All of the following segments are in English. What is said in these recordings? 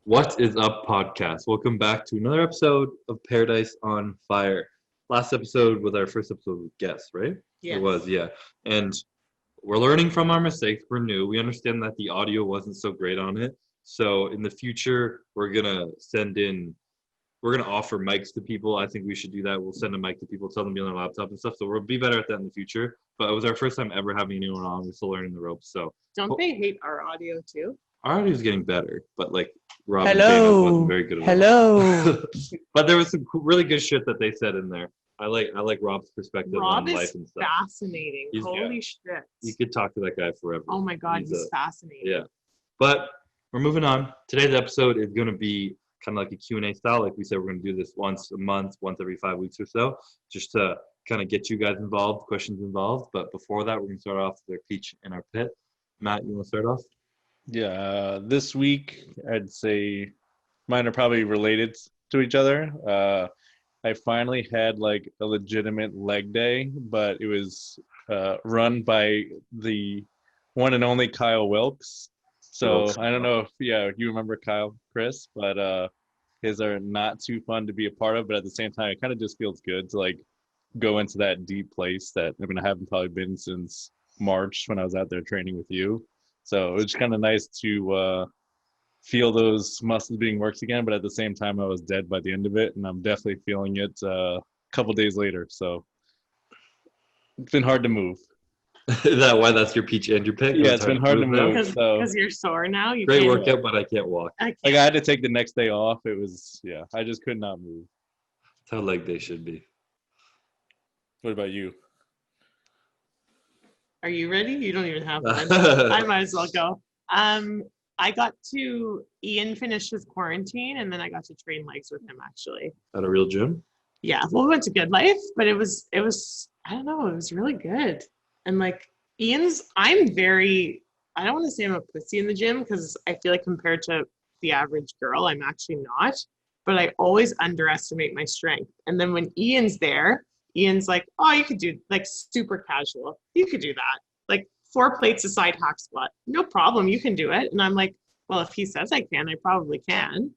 What is up, podcast? Welcome back to another episode of Paradise on Fire. Last episode was our first episode with guests, right? Yes. It was, yeah. And we're learning from our mistakes. We're new. We understand that the audio wasn't so great on it. So in the future, we're gonna offer mics to people. I think we should do that. We'll send a mic to people, tell them to be on their laptop and stuff. So we'll be better at that in the future. But it was our first time ever having anyone on. We're still learning the ropes. So Don't they hate our audio too? our audio is getting better, but like Rob and Hello. Dana wasn't very good at Hello. But there was some really good shit that they said in there. I like Rob's perspective Rob on is life and stuff. fascinating. He's- Holy shit. You could talk to that guy forever. Oh my God, He's he's fascinating. Yeah. But we're moving on. Today's episode is going to be kind of like a Q&A style. Like we said, we're going to do this once a month, once every 5 weeks or so, just to kind of get you guys involved, questions involved. But before that, we're going to start off with our peach and our pit. Matt, you want to start off? Yeah, this week I'd say mine are probably related to each other. I finally had like a legitimate leg day, but it was run by the one and only Kyle Wilkes. So I don't know if you remember Kyle, Chris, but his are not too fun to be a part of. But at the same time, it kind of just feels good to like go into that deep place that I haven't probably been since March when I was out there training with you. So it was kind of nice to feel those muscles being worked again, but at the same time, I was dead by the end of it, and I'm definitely feeling it a couple days later. So it's been hard to move. Is that why that's your peach and your pick? Yeah, it's been hard to move. Because you're sore now. You Great can't, workout, but I can't walk. I Like I had to take the next day off. It was, I just could not move. That's how leg day should be. What about you? Are you ready? You don't even have one. I might as well go. Ian finished his quarantine, and then I got to train legs with him actually. At a real gym? Yeah, well, we went to Good Life, but it was I don't know, it was really good. And like I don't want to say I'm a pussy in the gym because I feel like compared to the average girl, I'm actually not, but I always underestimate my strength. And then when Ian's there, Ian's like, oh, you could do like super casual. You could do that. Like 4 plates a side hack squat. No problem. You can do it. And I'm like, well, if he says I can, I probably can.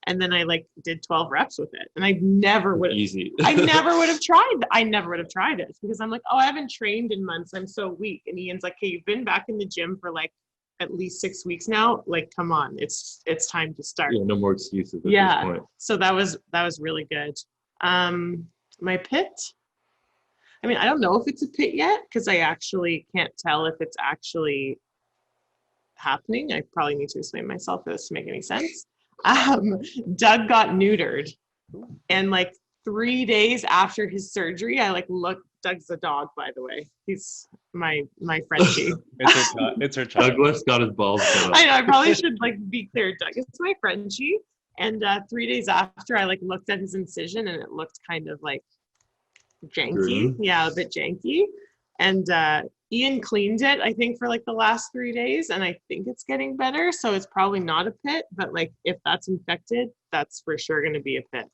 And then I like did 12 reps with it. And I never would have tried it because I'm like, oh, I haven't trained in months. I'm so weak. And Ian's like, hey, you've been back in the gym for like at least 6 weeks now. Like, come on, it's time to start. Yeah, no more excuses at this point. So that was really good. My pit. I don't know if it's a pit yet because I actually can't tell if it's actually happening. I probably need to explain myself for this to make any sense. Doug got neutered, and like 3 days after his surgery, I like looked. Doug's a dog, by the way. He's my Frenchie. It's her child. Douglas got his balls cut off. I know. I probably should like be clear. Doug is my Frenchie, and 3 days after, I like looked at his incision, and it looked kind of like janky. Yeah, a bit janky. And Ian cleaned it, I think, for like the last 3 days, and I think it's getting better. So it's probably not a pit, but like if that's infected, that's for sure going to be a pit.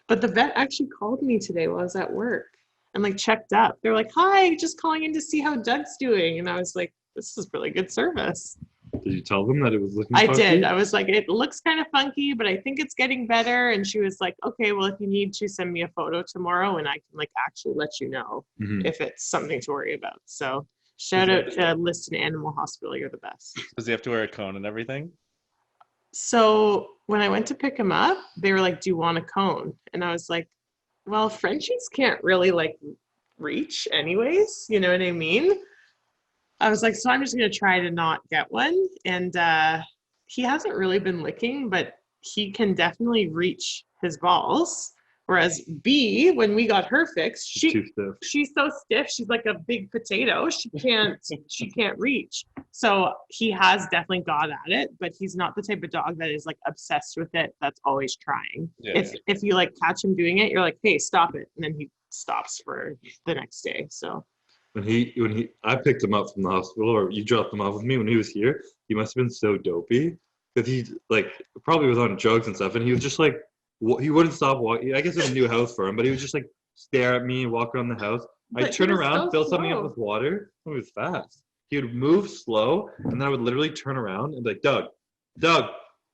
But the vet actually called me today while I was at work and like checked up. They're like, hi, just calling in to see how Doug's doing. And I was like, this is really good service. Did you tell them that it was looking I funky? did. I was like, it looks kind of funky, but I think it's getting better. And she was like, okay, well, if you need to send me a photo tomorrow and I can like actually let you know if it's something to worry about. So shout out to Liston Animal Hospital. You're the best. Does he have to wear a cone and everything? So when I went to pick him up, they were like, do you want a cone? And I was like, well, Frenchies can't really like reach anyways. You know what I mean? I was like, so I'm just going to try to not get one. And he hasn't really been licking, but he can definitely reach his balls. Whereas B, when we got her fixed, she's so stiff. She's like a big potato. She can't reach. So he has definitely got at it, but he's not the type of dog that is like obsessed with it. That's always trying. Yeah. If you like catch him doing it, you're like, hey, stop it. And then he stops for the next day. So I picked him up from the hospital, or you dropped him off with me when he was here, he must have been so dopey because he like probably was on drugs and stuff, and he was just like he wouldn't stop walking. I guess it was a new house for him, but he would just like stare at me and walk around the house. I'd turn around, fill something up with water. It was fast. He would move slow, and then I would literally turn around and be like, Doug,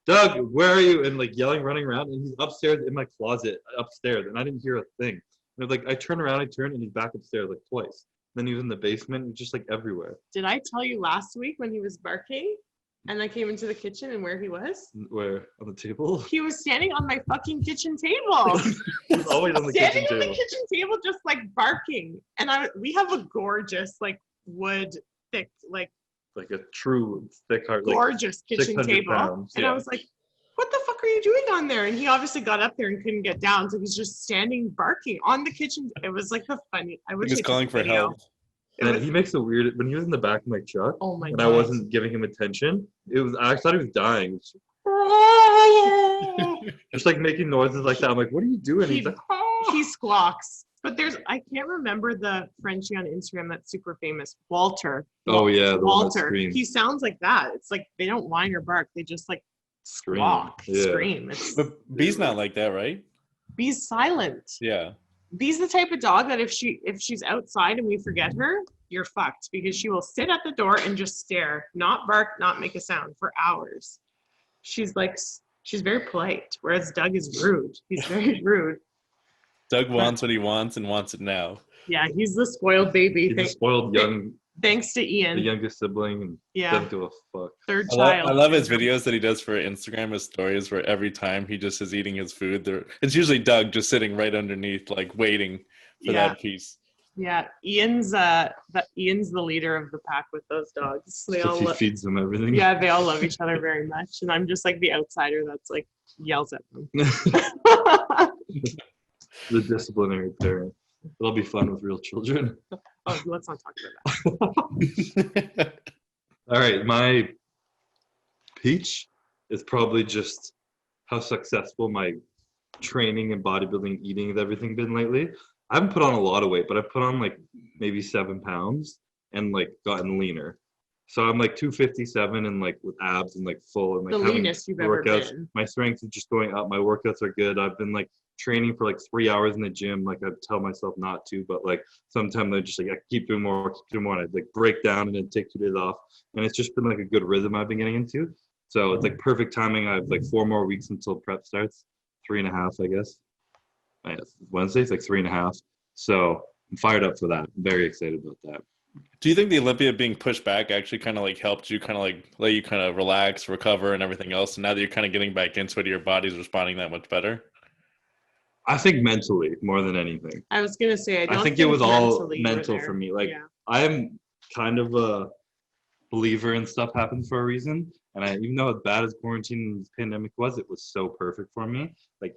Doug, where are you? And like yelling, running around, and he's upstairs in my closet upstairs, and I didn't hear a thing. And like I turn around, and he's back upstairs like twice. Then he was in the basement, and just like everywhere. Did I tell you last week when he was barking and I came into the kitchen and where he was? Where? On the table? He was standing on my fucking kitchen table. He's always on the Standing kitchen on table. the kitchen table just like barking. And we have a gorgeous like wood thick like Like a true thick heart, like gorgeous kitchen 600 table. pounds, And yeah. I was like, what the fuck are you doing on there? And he obviously got up there and couldn't get down. So he's just standing barking on the kitchen. It was like the funny. I wish He was I took calling a for video. help. It And was, he makes a weird when he was in the back of my truck oh my and god. I wasn't giving him attention. I thought he was dying. Just like making noises like that. I'm like, what are you doing? He's like, oh. He squawks. But I can't remember the Frenchie on Instagram that's super famous. Walter. Oh yeah, the one that Walter. screams. He sounds like that. It's like they don't whine or bark. They just like squawk, Yeah. scream. But B's not like that, right? Bee's silent. Yeah. Bee's the type of dog that if she's outside and we forget her, you're fucked because she will sit at the door and just stare, not bark, not make a sound for hours. She's very polite, whereas Doug is rude. He's very rude. Doug wants what he wants and wants it now. Yeah, he's the spoiled baby. He's a spoiled young, Thanks to Ian. the youngest sibling, and Yeah. doesn't give a fuck. Third I child. love his videos that he does for Instagram, his stories where every time he just is eating his food, it's usually Doug just sitting right underneath, like waiting for Yeah. that piece. Yeah, Ian's the leader of the pack with those dogs. They all Because he feeds them everything. yeah, they all love each other very much, and I'm just like the outsider that's like yells at them. The disciplinary parent. It'll be fun with real children. Oh, let's not talk about that. All right, my peach is probably just how successful my training and bodybuilding, eating, and everything been lately. I haven't put on a lot of weight, but I've put on like maybe 7 pounds and like gotten leaner. So I'm like 257 and like with abs and like full and like The having leanest you've ever workouts. been. My strength is just going up. My workouts are good. I've been like training for like 3 hours in the gym. Like I tell myself not to, but like sometimes I just like I keep doing more. And I like break down and then take 2 days off. And it's just been like a good rhythm I've been getting into. So it's like perfect timing. I have like 4 more weeks until prep starts. 3.5, I guess. Wednesday, it's like 3.5. So I'm fired up for that. I'm very excited about that. Do you think the Olympia being pushed back actually kind of like helped you kind of like let you kind of relax, recover, and everything else? And now that you're kind of getting back into it, your body's responding that much better? I think mentally more than anything. I was gonna say I think it was all mentally you were mental there. for me. Like Yeah. I am kind of a believer in stuff happens for a reason. And even though as bad as quarantine and this pandemic was, it was so perfect for me. Like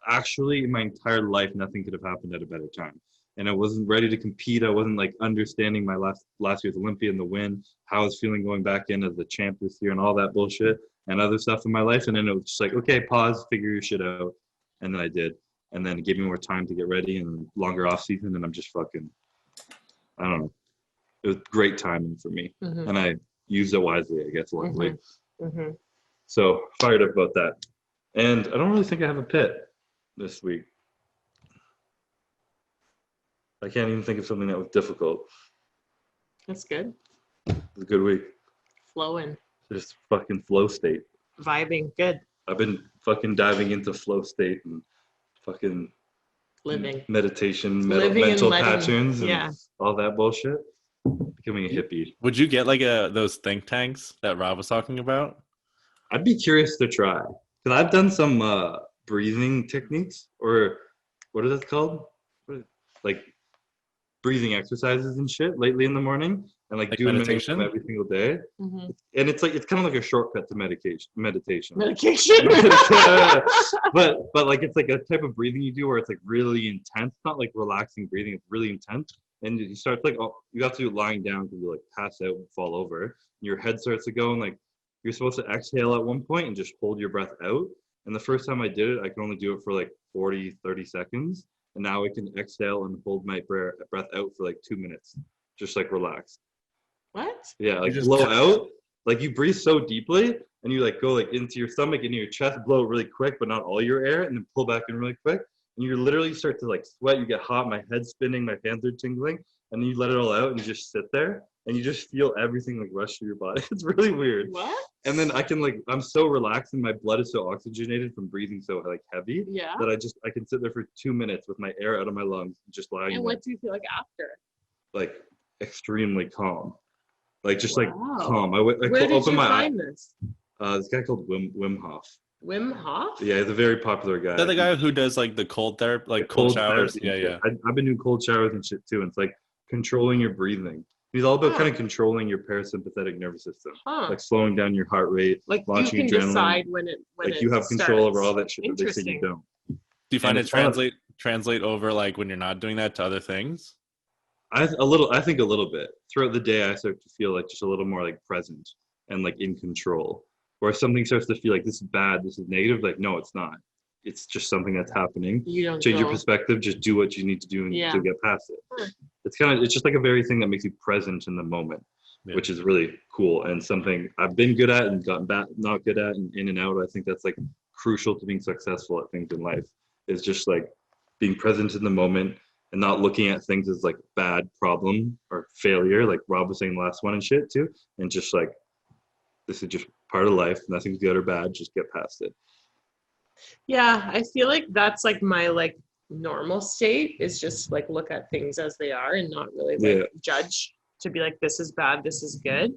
actually in my entire life, nothing could have happened at a better time. And I wasn't ready to compete. I wasn't like understanding my last year's Olympia and the win, how I was feeling going back in as the champ this year and all that bullshit and other stuff in my life. And then it was just like, okay, pause, figure your shit out. And then I did. And then it gave me more time to get ready and longer off season. And I'm just fucking, I don't know. It was great timing for me. Mhm. And I used it wisely, I guess, luckily. Mhm. So fired up about that. And I don't really think I have a pit this week. I can't even think of something that was difficult. That's good. It was a good week. Flowing, Just fucking flow state. vibing, good, I've been fucking diving into flow state and fucking living. meditation, Living and mental letting- patterns and yeah. all that bullshit. Becoming a hippie. Would you get like those think tanks that Rob was talking about? I'd be curious to try. Because I've done some breathing techniques, or what is that called? Like breathing exercises and shit lately in the morning, and like doing meditation every single day. Mhm. And it's kind of like a shortcut to meditation. Medication. but like it's like a type of breathing you do where it's like really intense, not like relaxing breathing. It's really intense, and you start like you have to do it lying down because you like pass out and fall over. Your head starts to go, and like you're supposed to exhale at one point and just hold your breath out. And the first time I did it, I could only do it for like 40-30 seconds. And now I can exhale and hold my breath out for like 2 minutes, just like relax. What? Yeah, like just blow out. Like you breathe so deeply, and you like go like into your stomach, into your chest, blow really quick, but not all your air, and then pull back in really quick. And you literally start to like sweat. You get hot. My head's spinning. My hands are tingling, and then you let it all out and you just sit there. and you just feel everything like rush through your body. It's really weird. What? And then I can like, I'm so relaxed and my blood is so oxygenated from breathing so like heavy Yeah. that I can sit there for 2 minutes with my air out of my lungs, just lying And there, what do you feel like after? like extremely calm, like just like Wow. calm. Where did open you my eye. find this? This guy called Wim Hof. Wim Hof? Yeah, he's a very popular guy. Is that the guy who does like the cold therapy, like cold showers? therapy Yeah, and yeah. shit. I've been doing cold showers and shit too. And it's like controlling your breathing. He's all about Huh. kind of controlling your parasympathetic nervous system, Huh. like slowing down your heart rate, Like you launching can adrenaline. decide when it Like you have control over all that shit that they say you Interesting. don't. Do you find And it it's translate over like when you're not doing that to other things? I think a little bit. Throughout the day, I start to feel like just a little more like present and like in control. Or if something starts to feel like this is bad, this is negative, like no, it's not. It's just something that's happening. You don't Change your go- perspective. Just do what you need to do and Yeah. to get past it. Huh. It's just like a very thing that makes you present in the moment, Yeah. which is really cool and something I've been good at and gotten back not good at and in and out. I think that's like crucial to being successful at things in life. Is just like being present in the moment and not looking at things as like bad problem or failure, like Rob was saying last one and shit too, and just like this is just part of life. Nothing's good or bad. Just get past it. Yeah, I feel like that's like my like normal state is just like look at things as they are and not really like judge to be like this is bad, this is good.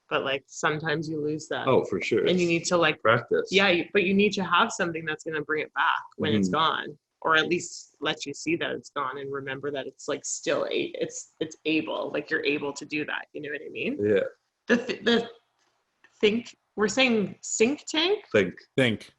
But like sometimes you lose that. Oh, for sure. And you need to like practice. Yeah, but you need to have something that's going to bring it back when it's Mhm. gone, or at least let you see that it's gone and remember that it's like still it's able, like you're able to do that. You know what I mean? Yeah. The think we're saying think tank. Think. Think.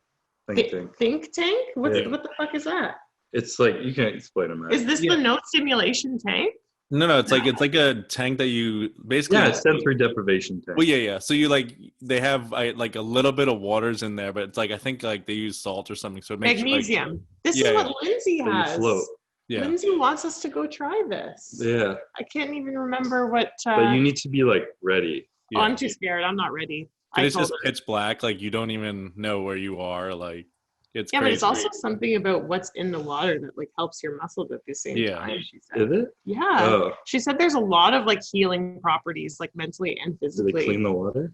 Think tank. What Yeah. what the fuck is that? It's like you can't explain it, man. Is this the note stimulation tank? No, it's like a tank that you basically. Yeah, it's sensory deprivation tank. Well, yeah. So you like they have like a little bit of waters in there, but it's like I think like they use salt or something, so it makes Magnesium. You, like, This Yeah, is what Lindsay So you has. float. yeah. Lindsay wants us to go try this. Yeah, I can't even remember what. but you need to be like ready. Oh, I'm too scared. I'm not ready. I It's told just her. pitch black. Like you don't even know where you are. Like it's Yeah, crazy. but it's also something about what's in the water that like helps your muscles at the same Yeah. time. She said. Is it? Yeah. Oh, She said there's a lot of like healing properties, like mentally and do they physically. clean the water?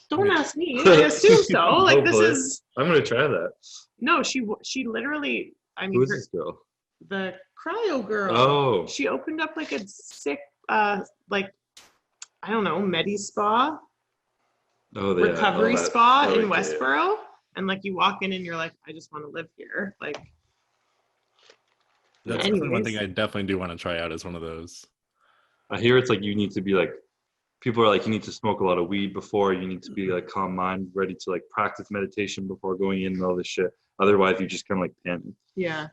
Don't ask me. I assume so. Like this Hopefully. is I'm gonna try that. no. She literally. I mean, Who is this girl? the cryo girl. Oh, She opened up like a sick, like I don't know, Medi Spa, oh, yeah. recovery Oh, that- spa oh, in yeah. Westboro, and like you walk in and you're like, I just want to live here. Like, That's definitely one anyways. thing I definitely do want to try out is one of those. I hear it's like you need to be like, people are like, you need to smoke a lot of weed before, you need to be like calm mind, ready to like practice meditation before going in and all this shit. Otherwise, you just kind of like panic. yeah.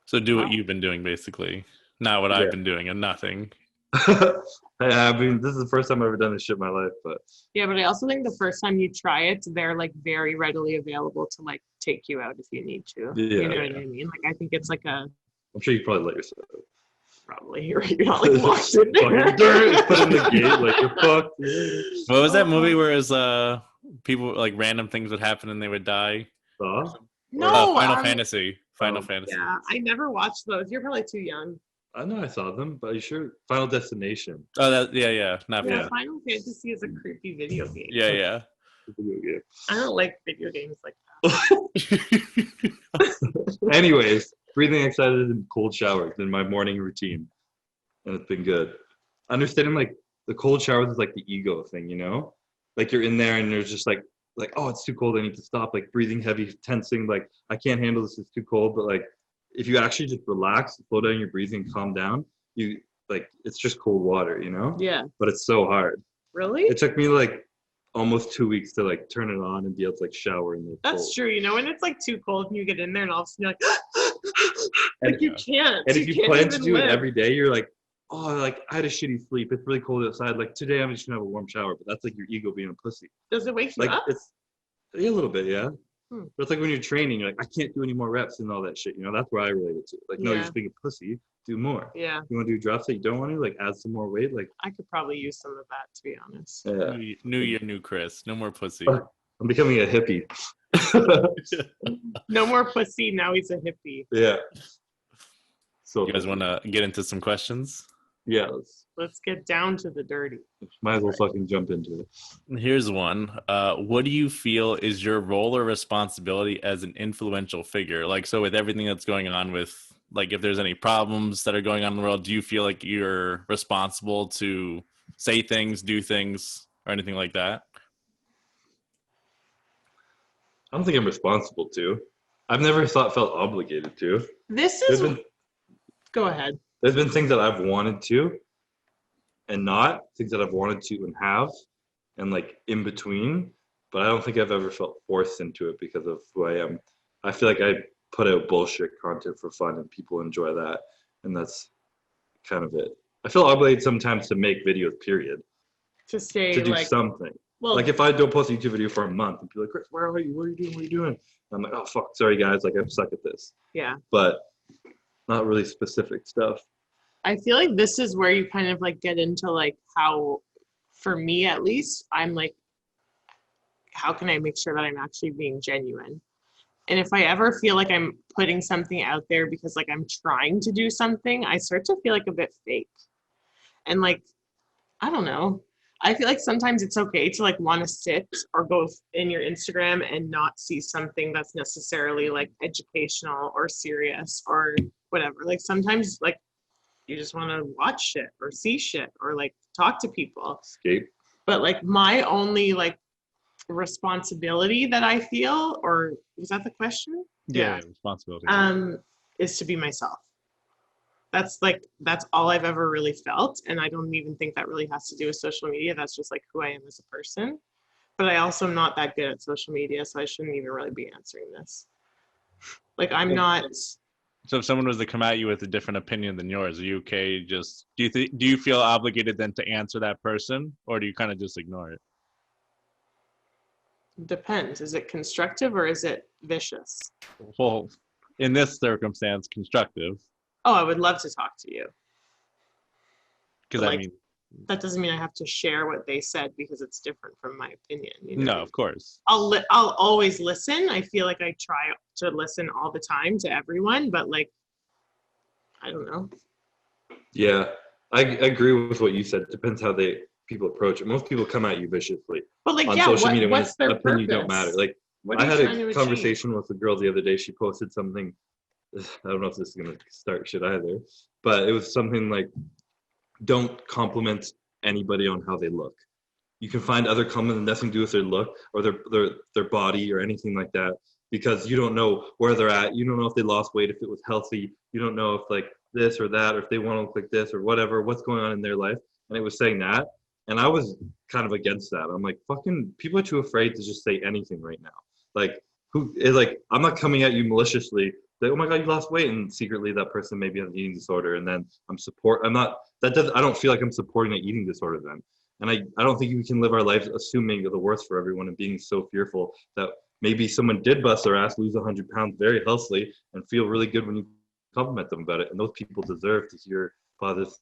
So do what Wow. you've been doing, basically. Not what Yeah. I've been doing, and nothing. I mean, this is the first time I've ever done this shit in my life, but Yeah, but I also think the first time you try it, they're like very readily available to like take you out if you need to. Yeah. You know what I mean? Like I think it's like a I'm sure you probably let yourself. probably you're not like locked in there. Fucking dirt, put in the gate, like you're fucked. What was that movie where it was people like random things would happen and they would die? Saw? No, Final Fantasy. Final Oh, Fantasy. Yeah, I never watched those. You're probably too young. I know I saw them, but are you sure? Final Destination. Oh, yeah. Not Yeah, bad. Final Fantasy is a creepy video game. Yeah. Video game. I don't like video games like that. Anyways, breathing excited in cold showers in my morning routine, and it's been good. Understanding like the cold showers is like the ego thing, you know, like you're in there and you're just like oh, it's too cold, I need to stop, like breathing heavy, tensing, like I can't handle this, it's too cold. But like if you actually just relax, slow down your breathing, calm down, you like it's just cold water, you know. Yeah. But it's so hard. Really? It took me like almost 2 weeks to like turn it on and be able to like shower in the That's cold. true. You know, when it's like too cold and you get in there and all of a sudden you're like, like you can't. And if you can't plan to even do it live. every day, you're like, oh, like I had a shitty sleep. It's really cold outside. Like today, I'm just gonna have a warm shower. But that's like your ego being a pussy. Does it wake you Like up? it's a little bit, yeah. Hmm. But it's like when you're training, you're like, I can't do any more reps and all that shit. You know, that's where I relate it to. Like, no, you're Yeah. just being a pussy. Do more. Yeah, You want to do drops that you don't want to, like add some more weight. Like, I could probably use some of that to be honest. yeah, New year, new Chris. No more pussy. I'm becoming a hippie. No more pussy. Now he's a hippie. Yeah. So You guys want to get into some questions? Yeah, Let's get down to the dirty. might as well fucking jump into it. Here's one. What do you feel is your role or responsibility as an influential figure? Like, so with everything that's going on with, like, if there's any problems that are going on in the world, do you feel like you're responsible to say things, do things, or anything like that? I don't think I'm responsible to. I've never felt obligated to. This There's is. been Go ahead. there's been things that I've wanted to and not, things that I've wanted to and have, and like in between, but I don't think I've ever felt forced into it because of who I am. I feel like I put out bullshit content for fun and people enjoy that, and that's kind of it. I feel obligated sometimes to make videos, period, To say to do like, something. well, Like if I don't post a YouTube video for a month and people are like, Chris, where are you? What are you doing? What are you doing? And I'm like, oh fuck, sorry guys, like I'm stuck at this. yeah. But not really specific stuff. I feel like this is where you kind of like get into like how, for me at least, I'm like, how can I make sure that I'm actually being genuine? And if I ever feel like I'm putting something out there because like I'm trying to do something, I start to feel like a bit fake. And like, I don't know. I feel like sometimes it's okay to like want to sit or go in your Instagram and not see something that's necessarily like educational or serious or whatever. Like sometimes like you just want to watch shit or see shit or like talk to people. Escape. But like my only like responsibility that I feel, or was that the question? Yeah, responsibility. Is to be myself. That's all I've ever really felt, and I don't even think that really has to do with social media. That's just like who I am as a person. But I also am not that good at social media, so I shouldn't even really be answering this. Like I'm not. So if someone was to come at you with a different opinion than yours, are you okay? Just do you feel obligated then to answer that person, or do you kind of just ignore it? Depends. Is it constructive or is it vicious? Well, in this circumstance, constructive. Oh, I would love to talk to you. Because Like, I mean, that doesn't mean I have to share what they said because it's different from my opinion. You know? no, of course. I'll always listen. I feel like I try to listen all the time to everyone, but like, I don't know. Yeah, I agree with what you said. It depends how people approach it. Most people come at you viciously But like, on yeah, social media when what's their opinions don't purpose? matter. Like What I are you had trying to a achieve? conversation with a girl the other day. She posted something. I don't know if this is gonna start shit either, but it was something like, "Don't compliment anybody on how they look. You can find other comments that nothing to do with their look or their body or anything like that, because you don't know where they're at. You don't know if they lost weight, if it was healthy. You don't know if like this or that, or if they want to look like this or whatever, what's going on in their life." And it was saying that, and I was kind of against that. I'm like, fucking people are too afraid to just say anything right now. Like, who is like, I'm not coming at you maliciously. Like, oh my god, you lost weight, and secretly that person maybe has an eating disorder, and then I'm not. I don't feel like I'm supporting an eating disorder then. And I don't think we can live our lives assuming the worst for everyone and being so fearful that maybe someone did bust their ass, lose 100 pounds very healthily, and feel really good when you compliment them about it. And those people deserve to hear positive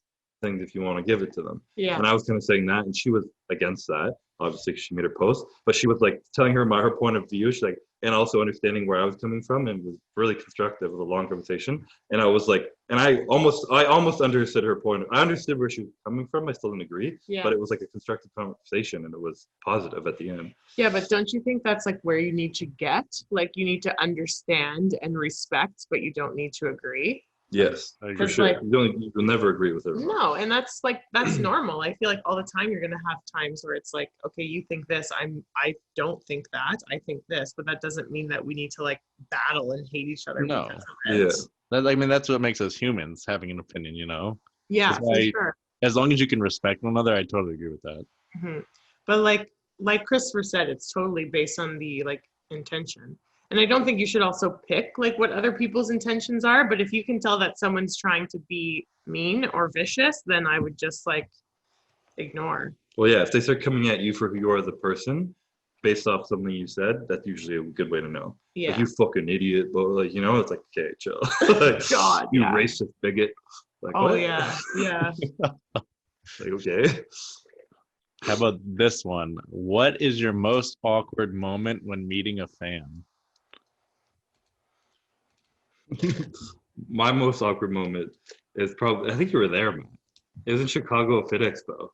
things if you want to give it to them. Yeah. And I was kind of saying that, and she was against that. Obviously, she made her post, but she was like telling her her point of view. She's like, and also understanding where I was coming from, and it was really constructive. It was a long conversation, and I was like, and I almost understood her point. I understood where she was coming from. I still didn't agree, Yeah. but it was like a constructive conversation, and it was positive at the end. Yeah, but don't you think that's like where you need to get? Like you need to understand and respect, but you don't need to agree. Yes, I agree. for sure. Like, You'll never agree with everyone. no, and that's normal. I feel like all the time you're gonna have times where it's like, okay, you think this, I don't think that, I think this, but that doesn't mean that we need to like battle and hate each other. No. Because of it. Yeah. I mean, that's what makes us humans, having an opinion, you know? Yeah, That's for why- sure. As long as you can respect one another, I totally agree with that. Hmm. But like Christopher said, it's totally based on the like intention. And I don't think you should also pick like what other people's intentions are. But if you can tell that someone's trying to be mean or vicious, then I would just like ignore. Well, yeah, if they start coming at you for who you are as a person, based off something you said, that's usually a good way to know. Yeah. Like, you fucking idiot, but like, you know, it's like, okay, chill. Like, God, you yeah. racist bigot. Like, Oh what? yeah, yeah. Like, okay. How about this one? What is your most awkward moment when meeting a fan? My most awkward moment is probably, I think you were there, man. It was in Chicago Fit Expo,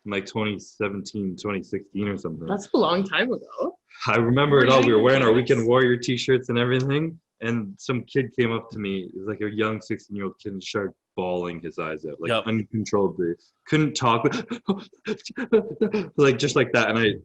in like 2017, 2016 or something. That's a long time ago. I remember it all. We were wearing our Nice. Weekend Warrior t-shirts and everything. And some kid came up to me. It was like a young 16-year-old kid and started bawling his eyes out, like uncontrollably. Couldn't talk, like just like that. And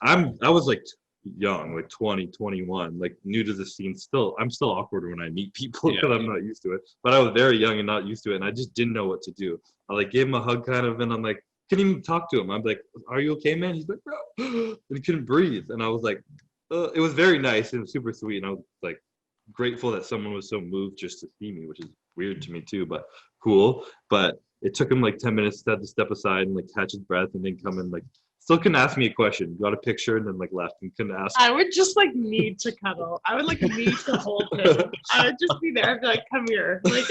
I was like young, like 20, 21, like new to the scene. I'm still awkward when I meet people because I'm not used to it. But I was very young and not used to it, and I just didn't know what to do. I like gave him a hug, kind of, and I'm like, couldn't even talk to him. I'm like, "Are you okay, man?" He's like, "Bro," and he couldn't breathe. And I was like, it was very nice and super sweet, and I was like grateful that someone was so moved just to see me, which is weird to me too, but cool. But it took him like 10 minutes to step aside and like catch his breath and then come and like still couldn't ask me a question. Got a picture and then like left and couldn't ask. I would just like need to cuddle. I would like need to hold him. I would just be there. I'd be like, "Come here." Like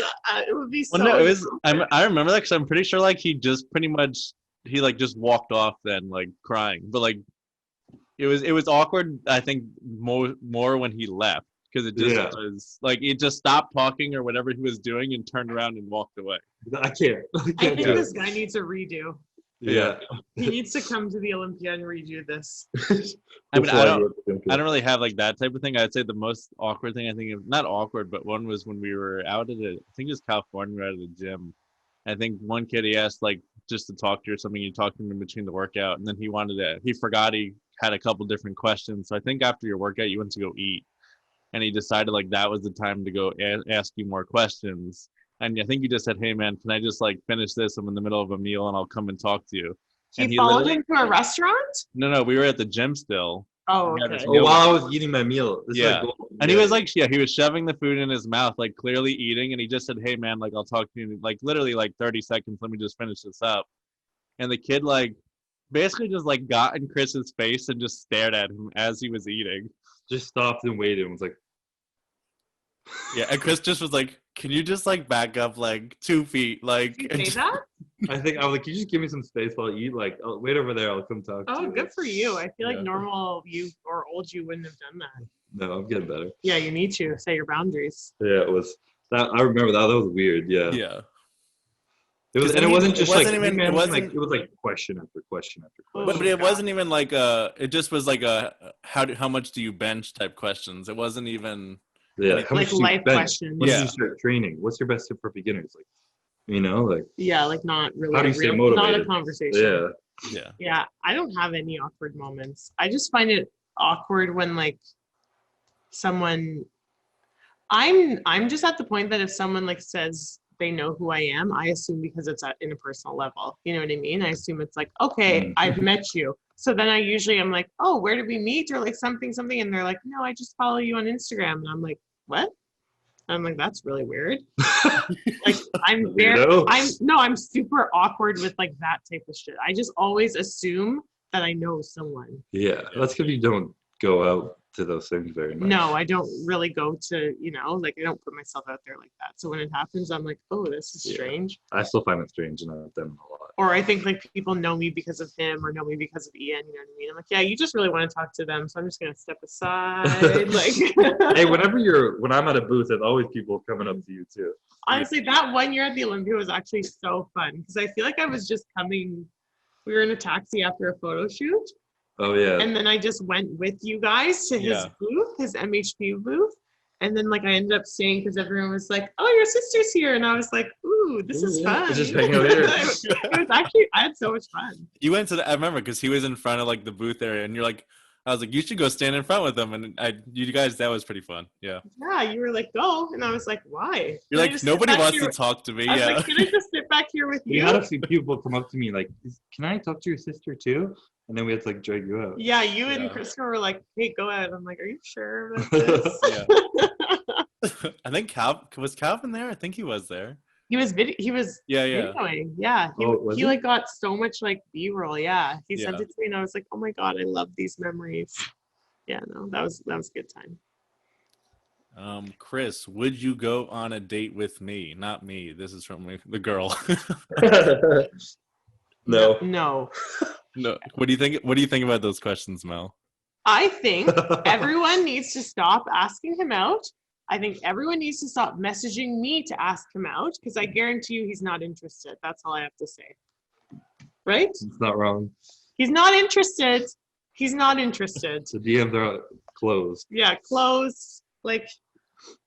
it would be so. Well, no, it was. I remember that because I'm pretty sure like he just pretty much like just walked off then like crying, but like it was awkward. I think more when he left because it just was like he just stopped talking or whatever he was doing and turned around and walked away. I can't I think do this it. guy needs a redo. Yeah. He needs to come to the Olympia and redo this. I mean, I don't really have like that type of thing. I'd say the most awkward thing I think of, not awkward, but one was when we were out at I think it was California, we were out of the gym. I think one kid he asked like just to talk to you or something. You talked to him in between the workout, and then he forgot he had a couple different questions. So I think after your workout, you went to go eat, and he decided like that was the time to go ask you more questions. And I think you just said, "Hey man, can I just like finish this? I'm in the middle of a meal and I'll come and talk to you." He followed him to a restaurant? No, we were at the gym still. Oh, okay. While I was eating my meal. And he was like, he was shoving the food in his mouth, like clearly eating. And he just said, "Hey man, like I'll talk to you in like literally like 30 seconds. Let me just finish this up." And the kid like basically just like got in Chris's face and just stared at him as he was eating. Just stopped and waited and was like, yeah, and Chris just was like, "Can you just like back up like 2 feet?" Like, did you say that? I think I was like, "Can you just give me some space while I eat? Like, I'll wait over there. I'll come talk to you." Oh, good for you. I feel like normal you or old you wouldn't have done that. No, I'm getting better. Yeah, you need to set your boundaries. Yeah, it was that. I remember that. That was weird. Yeah. Yeah. It was, and it wasn't just like it was like question after question after question. But it wasn't even like it just was like how much do you bench type questions. It wasn't even how much do you life bench? questions. When did you start training? What's your best tip for beginners? Like, like not really. How do you stay motivated? Not a conversation. Yeah. Yeah, I don't have any awkward moments. I just find it awkward when like someone. I'm just at the point that if someone like says they know who I am, I assume because it's in a personal level. You know what I mean? I assume it's like, okay, I've met you. So then I usually am like, "Oh, where did we meet?" Or like something. And they're like, "No, I just follow you on Instagram." And I'm like, "What?" I'm like, "That's really weird." Like I'm super awkward with like that type of shit. I just always assume that I know someone. Yeah, that's because you don't go out to those things very much. No, I don't really go to, like I don't put myself out there like that. So when it happens, I'm like, "Oh, this is strange." I still find it strange, and I've done a lot. Or I think like people know me because of him or know me because of Ian, you know what I mean? I'm like, "Yeah, you just really want to talk to them, so I'm just gonna step aside." Like hey, when I'm at a booth, there's always people coming up to you too. Honestly, that one year at the Olympia was actually so fun because I feel like I was just coming. We were in a taxi after a photo shoot. Oh yeah. And then I just went with you guys to his booth, his MHP booth. And then like I ended up staying because everyone was like, "Oh, your sister's here." And I was like, "Ooh, this is fun." Just hang out here. It was actually, I had so much fun. You went to I remember because he was in front of like the booth area and you're like, I was like, "You should go stand in front with him." And you guys, that was pretty fun. Yeah. Yeah, you were like, "Go." And I was like, "Why?" You're like, "Nobody wants to talk to me." I was like, "Can I just sit back here with you?" We had a few people come up to me like, "Can I talk to your sister too?" And then we had to like drag you out. Yeah, you and Krista were like, "Hey, go ahead." I'm like, "Are you sure about this?" I think was Calvin there? I think he was there. He was Yeah. videoing. Yeah. He like got so much like B-roll. Yeah. He sent it to me and I was like, "Oh my God, I love these memories." Yeah, no, that was a good time. Chris, would you go on a date with me? Not me. This is from the girl. No. No. No. What do you think about those questions, Mel? I think everyone needs to stop asking him out I think everyone needs to stop messaging me to ask him out because I guarantee you he's not interested. That's all I have to say. Right? It's not wrong. He's not interested. He's not interested. The DMs are closed. Yeah, closed. Like,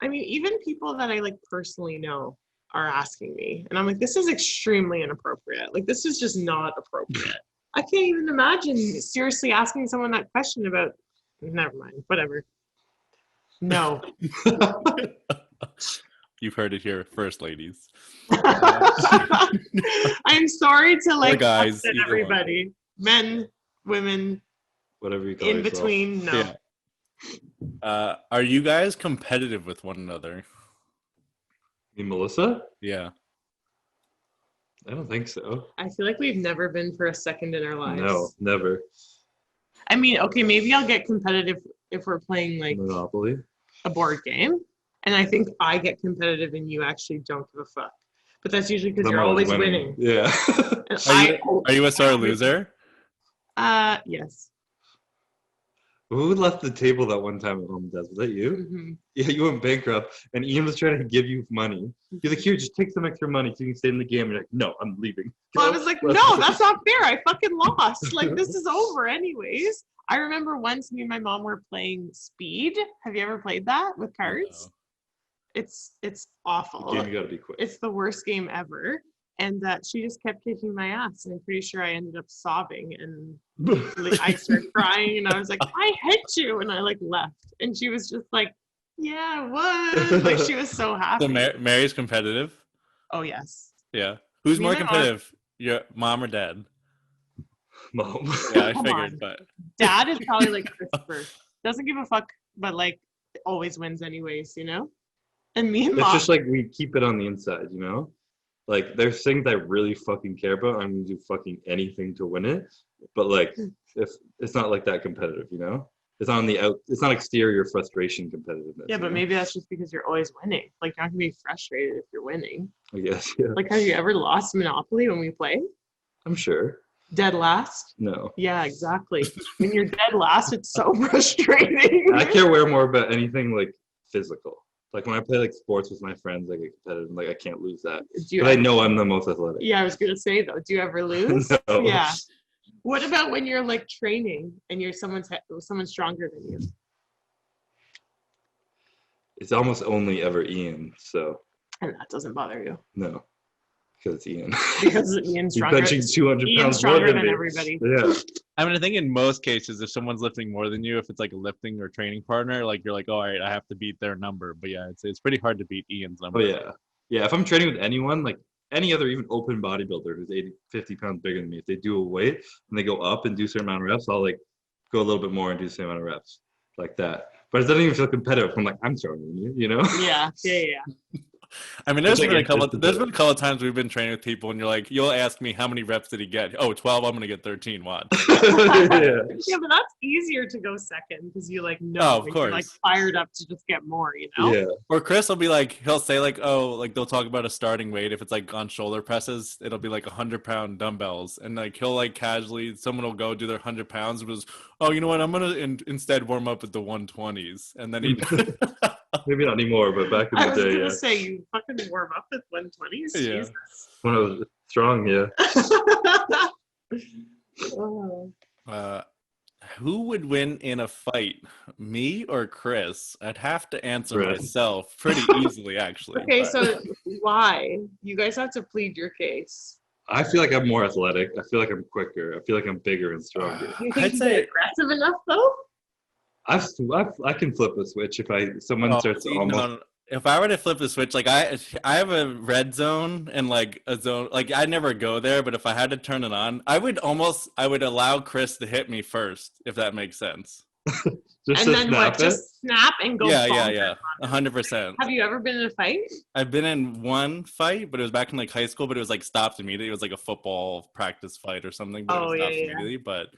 I mean, even people that I like personally know are asking me. And I'm like, this is extremely inappropriate. Like, this is just not appropriate. I can't even imagine seriously asking someone that question about, never mind, whatever. No. You've heard it here first, ladies. I'm sorry to like guys, upset either everybody. Men, women, Whatever you call in yourself. between, no. Yeah. Are you guys competitive with one another? You mean Melissa? Yeah. I don't think so. I feel like we've never been for a second in our lives. No, never. I mean, okay, maybe I'll get competitive if we're playing like Monopoly. a board game. And I think I get competitive and you actually don't give a fuck. But that's usually because I'm you're always winning. Yeah. And Are you a sore loser? Yes. Who left the table that one time at home, Des? Was that you? Mhm. Yeah, you went bankrupt, and Ian was trying to give you money. He's like, here, just take some extra money so you can stay in the game. And you're like, no, I'm leaving. Well, I was like, no, that's not fair. I fucking lost. Like, this is over anyways. I remember once me and my mom were playing Speed. Have you ever played that with cards? No. It's awful. Game, you gotta be quick. It's the worst game ever. And she just kept kicking my ass. And I'm pretty sure I ended up sobbing. And I started crying. And I was like, I hate you. And I like left. And she was just like, yeah, what? Like she was so happy. So Mary's competitive? Oh, yes. Yeah. Who's Me more and my competitive? Your mom or dad? Mom. Yeah, I Come figured, on. but Dad is probably like Christopher. Doesn't give a fuck, but like always wins anyways, you know? And me and It's Mom. just like we keep it on the inside, you know? Like, there's things I really fucking care about. I'm gonna do fucking anything to win it. But like, if it's not like that competitive, you know? It's on the out. It's not exterior frustration competitiveness. Yeah, you but know? maybe that's just because you're always winning. Like, you're not gonna be frustrated if you're winning. I guess. Yeah. Like, have you ever lost Monopoly when we play? I'm sure. Dead last? No. Yeah, exactly. When you're dead last, it's so frustrating. I care way more about anything like physical. Like when I play like sports with my friends, I get competitive. Like I can't lose that. Do you But I ever- know I'm the most athletic. Yeah, I was gonna say though. Do you ever lose? No. Yeah. What about when you're like training and you're someone's stronger than you? It's almost only ever Ian, so And that doesn't bother you no, because it's Ian. because Ian's He's stronger. benching 200 Ian's pounds more stronger than than me. everybody. Yeah. I mean, I think in most cases, if someone's lifting more than you, if it's like a lifting or training partner, like you're like, oh, all right, I have to beat their number. But yeah, it's pretty hard to beat Ian's number. Oh yeah. Yeah. If I'm training with anyone, like any other even open bodybuilder who's 50 pounds bigger than me, if they do a weight and they go up and do a certain amount of reps, I'll like go a little bit more and do the same amount of reps like that. But it doesn't even feel competitive. I'm like, I'm stronger than you, you know? Yeah. I mean, there's It's been like a couple. it's There's been a couple of times we've been training with people, and you're like, you'll ask me how many reps did he get? Oh, 12. I'm gonna get 13. Watch. Yeah. Yeah, but that's easier to go second because you like know Oh, of and you're like course. fired up to just get more, you know? Yeah. Or Chris will be like, he'll say like, oh, like they'll talk about a starting weight. If it's like on shoulder presses, it'll be like 100-pound dumbbells, and like he'll like casually, someone will go do their 100 pounds, and was, oh, you know what? I'm gonna instead warm up with the 120s, and then he. Maybe not anymore, but back in I the was day, gonna yeah. say you fucking warm up with 120s. Yeah. Jesus. When I was strong, yeah. Oh. Who would win in a fight, me or Chris? I'd have to answer Chris. myself pretty easily, actually. Okay, but- so why? You guys have to plead your case. I feel like I'm more athletic. I feel like I'm quicker. I feel like I'm bigger and stronger. You think I'd you say- get aggressive enough though? I can flip a switch if someone starts see, almost. no, if I were to flip the switch, like I have a red zone and like a zone, like I never go there, but if I had to turn it on, I would allow Chris to hit me first, if that makes sense. Just And to then snap what? it. Just snap and go. Yeah, bonkers. 100%. Have you ever been in a fight? I've been in one fight, but it was back in like high school, but it was like stopped immediately. It was like a football practice fight or something, but Oh, it was yeah, stopped yeah. immediately. But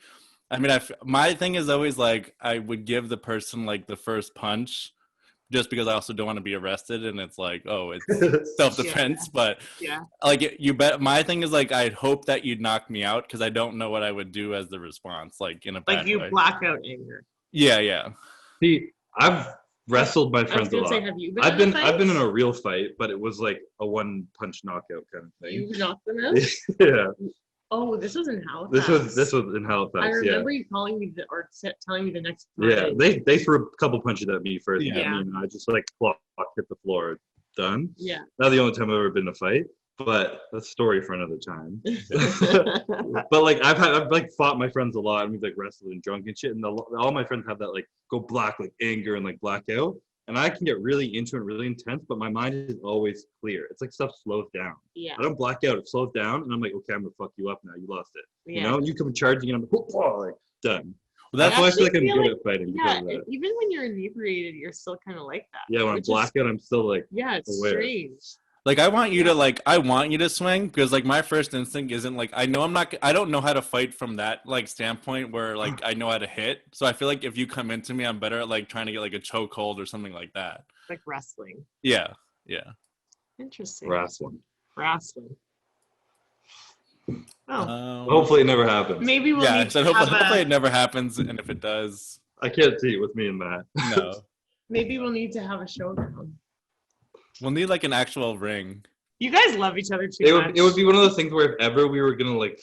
I mean, my thing is always like I would give the person like the first punch, just because I also don't want to be arrested, and it's like, oh, it's self-defense. But Yeah. like you bet. My thing is like I'd hope that you'd knock me out because I don't know what I would do as the response, like in a bad Like you way. black out anger. Yeah. See, I've wrestled my I was friends a gonna lot. say, have you been? I've in been in fights? a real fight, but it was like a one-punch knockout kind of thing. You knocked them out. Yeah, Oh, this was in Halifax. this was in Halifax. I Yeah, remember you calling me telling me the next yeah. morning. They threw a couple punches at me first. Yeah. Yeah, I just like clock hit the floor. Done. Yeah. Not the only time I've ever been in a fight, but that's a story for another time. But like I've like fought my friends a lot, and we've like wrestled and drunk and shit, and all my friends have that like go black, like anger and like blackout, and I can get really into it, really intense, but my mind is always clear. It's like stuff slows down. Yeah. I don't black out; it slows down, and I'm like, okay, I'm gonna fuck you up now. You lost it. Yeah. You know, you come charging, and I'm like, oh, like done. Well, That's why I feel like I'm actually good feel at fighting. Yeah, Because of that. even when you're inebriated, you're still kind of like that. Yeah, when I'm which is- blackout, I'm still like, Yeah, it's aware. strange. Like I want you to swing because like my first instinct isn't like I don't know how to fight from that like standpoint where like I know how to hit. So I feel like if you come into me, I'm better at like trying to get like a chokehold or something like that. Like wrestling. Yeah. Interesting. wrestling. Wrestling. Oh, Hopefully, it never happens. maybe we'll yeah. need So to hopefully, have it never happens, and if it does, I can't see it with me and Matt. no. maybe we'll need to have a showdown. We'll need like an actual ring. You guys love each other too much. It would be one of those things where if ever we were gonna like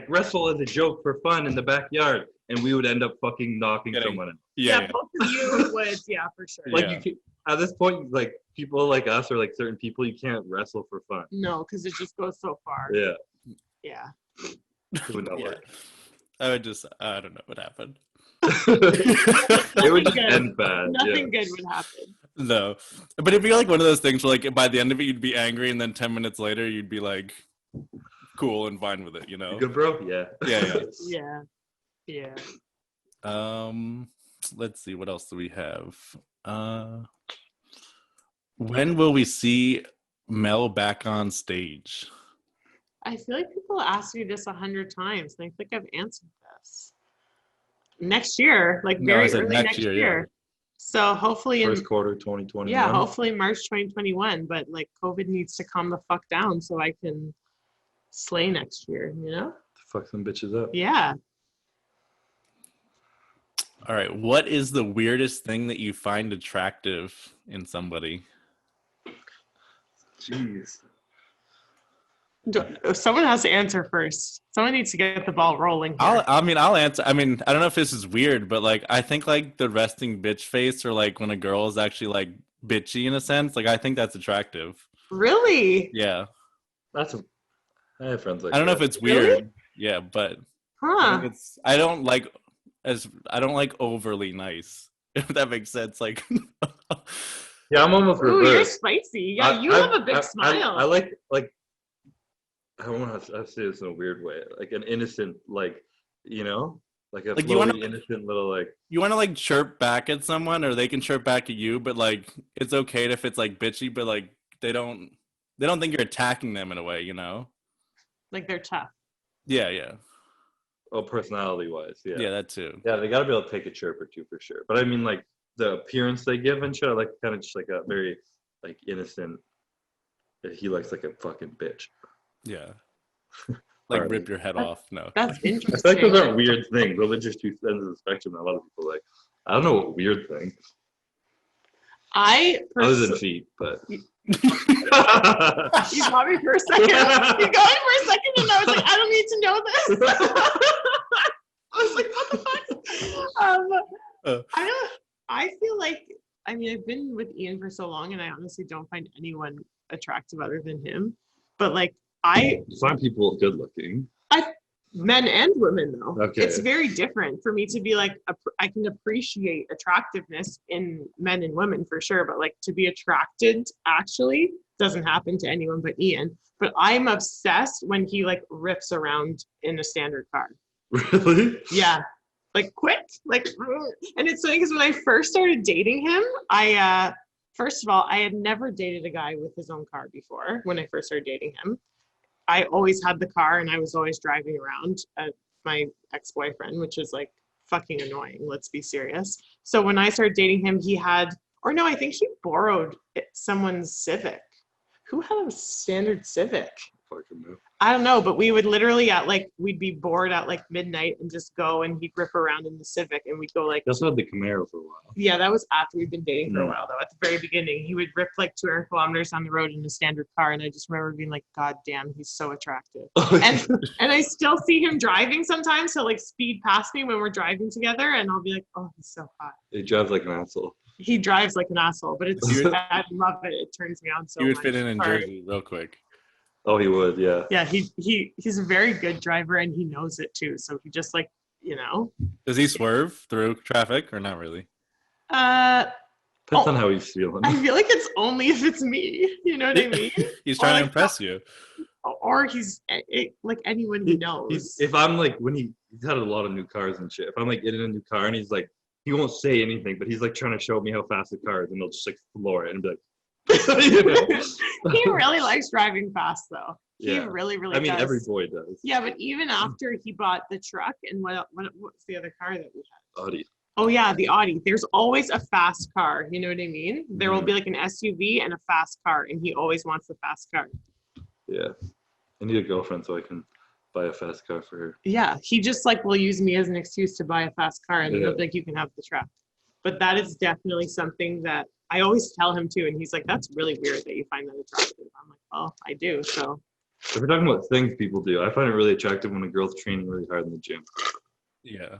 wrestle as a joke for fun in the backyard, and we would end up fucking knocking someone out. Yeah. Both of you would. Yeah, for sure. Like Yeah. you can, at this point, like people like us or like certain people, you can't wrestle for fun. No, because it just goes so far. Yeah, Yeah. it would not Yeah. work. I don't know what happened. It would just Nothing good. end bad. Nothing good would happen. No, but it'd be like one of those things where like by the end of it you'd be angry, and then 10 minutes later you'd be like cool and fine with it, you know? You good, bro? Yeah. Yeah. Yeah. Yeah. Let's see, what else do we have? When will we see Mel back on stage? I feel like people ask me this 100 times, and I think I've answered this. Next year, like No, I very said early next next year, year. So hopefully in First quarter 2021. yeah, hopefully March 2021. But like COVID needs to calm the fuck down so I can slay next year, you know? Fuck some bitches up. Yeah. All right, what is the weirdest thing that you find attractive in somebody? Jeez. Someone has to answer first. Someone needs to get the ball rolling here. I'll answer. I mean, I don't know if this is weird, but like I think like the resting bitch face, or like when a girl is actually like bitchy in a sense, like I think that's attractive. Really? Yeah. I have friends like I don't know that. if it's Really? weird. Yeah, but I Huh. think I don't like overly nice. If that makes sense. Like Yeah, I'm almost Ooh, you're reversed. spicy. Yeah, you have a big smile. I like I don't know how to say this in a weird way. Like an innocent, like, you know, like a Like, you wanna- floaty, innocent little like. you want to like chirp back at someone, or they can chirp back at you, but like it's okay if it's like bitchy, but like they don't think you're attacking them in a way, you know? Like they're tough. Yeah. Oh, personality wise, yeah. Yeah, that too. Yeah, they gotta be able to take a chirp or two for sure. But I mean, like the appearance they give and shit, I like kind of just like a very like innocent. He likes like a fucking bitch. Yeah. Like Alright. rip your head off. No. That's I feel interesting. like those aren't weird things. Those are just two ends of the spectrum that a lot of people like. I don't know what weird thing I other pers- than feet, but. you got me for a second. You got me for a second, and I was like, I don't need to know this. I was like, what the fuck? I feel like, I mean, I've been with Ian for so long, and I honestly don't find anyone attractive other than him. But like, Some people good looking. men and women though, Okay. it's very different for me to be like, I can appreciate attractiveness in men and women for sure, but like to be attracted actually doesn't happen to anyone but Ian. But I'm obsessed when he like rips around in a standard car. Really? Yeah. Like quick, like, and it's funny because when I first started dating him, first of all, I had never dated a guy with his own car before when I first started dating him. I always had the car and I was always driving around my ex-boyfriend, which is like fucking annoying. Let's be serious. So when I started dating him, I think he borrowed someone's Civic. Who had a standard Civic? fucking move. I don't know, but we would literally we'd be bored at like midnight and just go, and he'd rip around in the Civic, and we'd go like. He also had the Camaro for a while. Yeah, that was after we'd been dating for a Mm. while though. At the very beginning, he would rip like 200 kilometers on the road in a standard car, and I just remember being like, God damn, he's so attractive. And I still see him driving sometimes. He'll like speed past me when we're driving together, and I'll be like, oh, he's so hot. He drives like an asshole. He drives like an asshole, but it's You would- I love it. It turns me on so You would much. fit in Sorry. Jersey real quick. Oh, he would, yeah. Yeah, he's a very good driver, and he knows it too. So he just like, you know. Does he swerve through traffic or not really? Depends on how he's feeling. I feel like it's only if it's me. You know what I mean? He's trying Or to like- impress you. Or he's like anyone he knows. If I'm like, when he's had a lot of new cars and shit, if I'm like in a new car and he's like, he won't say anything, but he's like trying to show me how fast the car is, and he'll just like floor it and be like, you know? He really likes driving fast though. He Yeah. really, really I mean, does. every boy does. Yeah, but even after he bought the truck and what's the other car that we had? Audi. Oh yeah, the Audi. There's always a fast car. You know what I mean? There will Mhm. be like an SUV and a fast car, and he always wants the fast car. Yeah. I need a girlfriend so I can buy a fast car for her. Yeah, he just like will use me as an excuse to buy a fast car, and then he'll be like, you can have the truck. But that is definitely something that I always tell him too, and he's like, that's really weird that you find that attractive. I'm like, oh, I do. So If we're talking about things people do, I find it really attractive when a girl's training really hard in the gym. Yeah.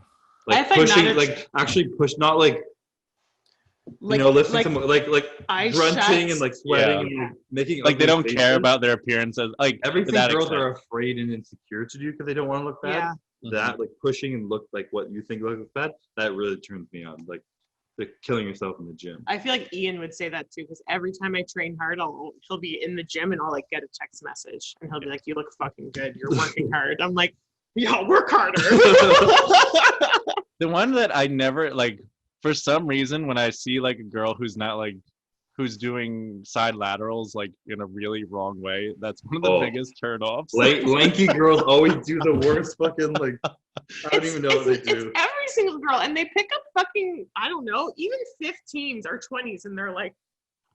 I Like find pushing, that like actually push, not like, you know, lifting some, like eye grunting shots. and like sweating Yeah. and making Like they ugly don't faces. care about their appearances. Like to everything that girls extent. are afraid and insecure to do because they don't want to look bad. Yeah. That like pushing and look like what you think looks bad, that really turns me on. Like killing yourself in the gym. I feel like Ian would say that too, because every time I train hard, he'll be in the gym and I'll like get a text message and he'll be like, "You look fucking good. You're working hard." I'm like, "Yeah, work harder." The one that I never like, for some reason, when I see like a girl who's not like, who's doing side laterals like in a really wrong way, that's one of the biggest turnoffs. Lanky girls always do the worst fucking like. I don't even know what they do. It's every single girl, and they pick up fucking, I don't know, even 15s or 20s, and they're like,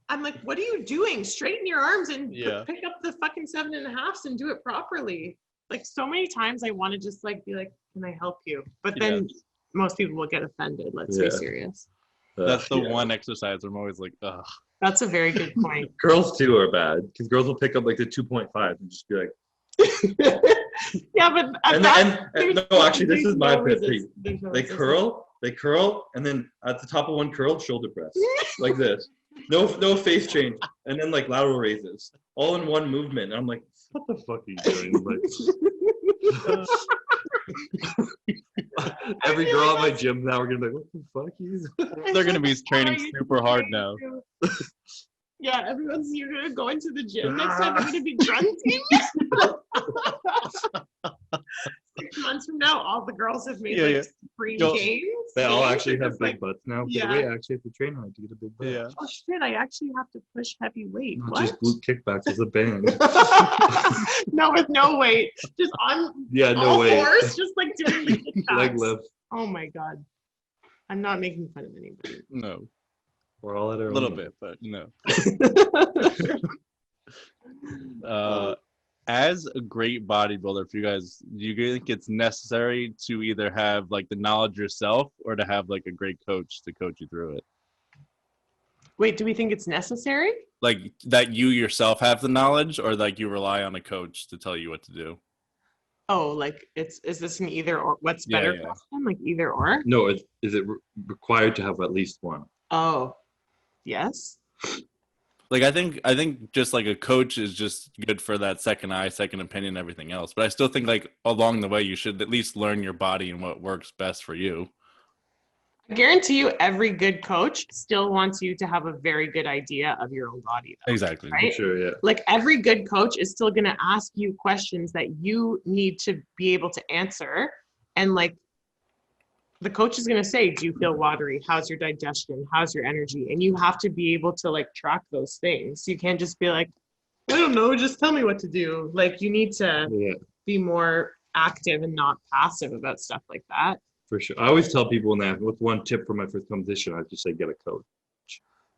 I'm like, what are you doing? Straighten your arms and Yeah. pick up the fucking 7.5s and do it properly. Like so many times I want to just like be like, can I help you? But then most people will get offended. Let's be Yeah. serious. That's the Yeah. one exercise I'm always like, ugh. That's a very good point. Girls too are bad because girls will pick up like the 2.5 and just be like. Yeah, but And no, actually, this is my pet peeve. They resistance. curl, and then at the top of one curl, shoulder press like this. No face change, and then like lateral raises, all in one movement. And I'm like, what the fuck are you doing? Like, every girl at my gym now, we're gonna be like, what the fuck is? They're gonna be training super hard now. Yeah, you're gonna go into the gym next time. You're gonna be grunting. 6 months from now, all the girls have made supreme Go- gains. They all actually have Just big like, butts now. Yeah. But wait, I actually have to train hard to get a big butt. Yeah. oh shit! I actually have to push heavy weight. Not What? just glute kickbacks as a band. No, with no weight, just on Yeah, no all way. fours, just like doing the kickbacks. Leg lift. Oh my god! I'm not making fun of anybody. No, We're all at our a little own. bit, but no. As a great bodybuilder, for you guys, do you think it's necessary to either have like the knowledge yourself or to have like a great coach to coach you through it? Wait, do we think it's necessary? Like that you yourself have the knowledge, or like you rely on a coach to tell you what to do? Oh, like is this an either or? What's better Yeah. question? Like either or? No, is it required to have at least one? Oh, yes. Like I think just like a coach is just good for that second eye, second opinion, everything else. But I still think like along the way you should at least learn your body and what works best for you. I guarantee you every good coach still wants you to have a very good idea of your own body, though, Exactly. right? Sure, yeah. Like every good coach is still going to ask you questions that you need to be able to answer. And like the coach is going to say, do you feel watery? How's your digestion? How's your energy? And you have to be able to like track those things. You can't just be like, I don't know, just tell me what to do. Like you need to Yeah, be more active and not passive about stuff like that. for sure. I always tell people that with one tip for my first competition, I just say get a coach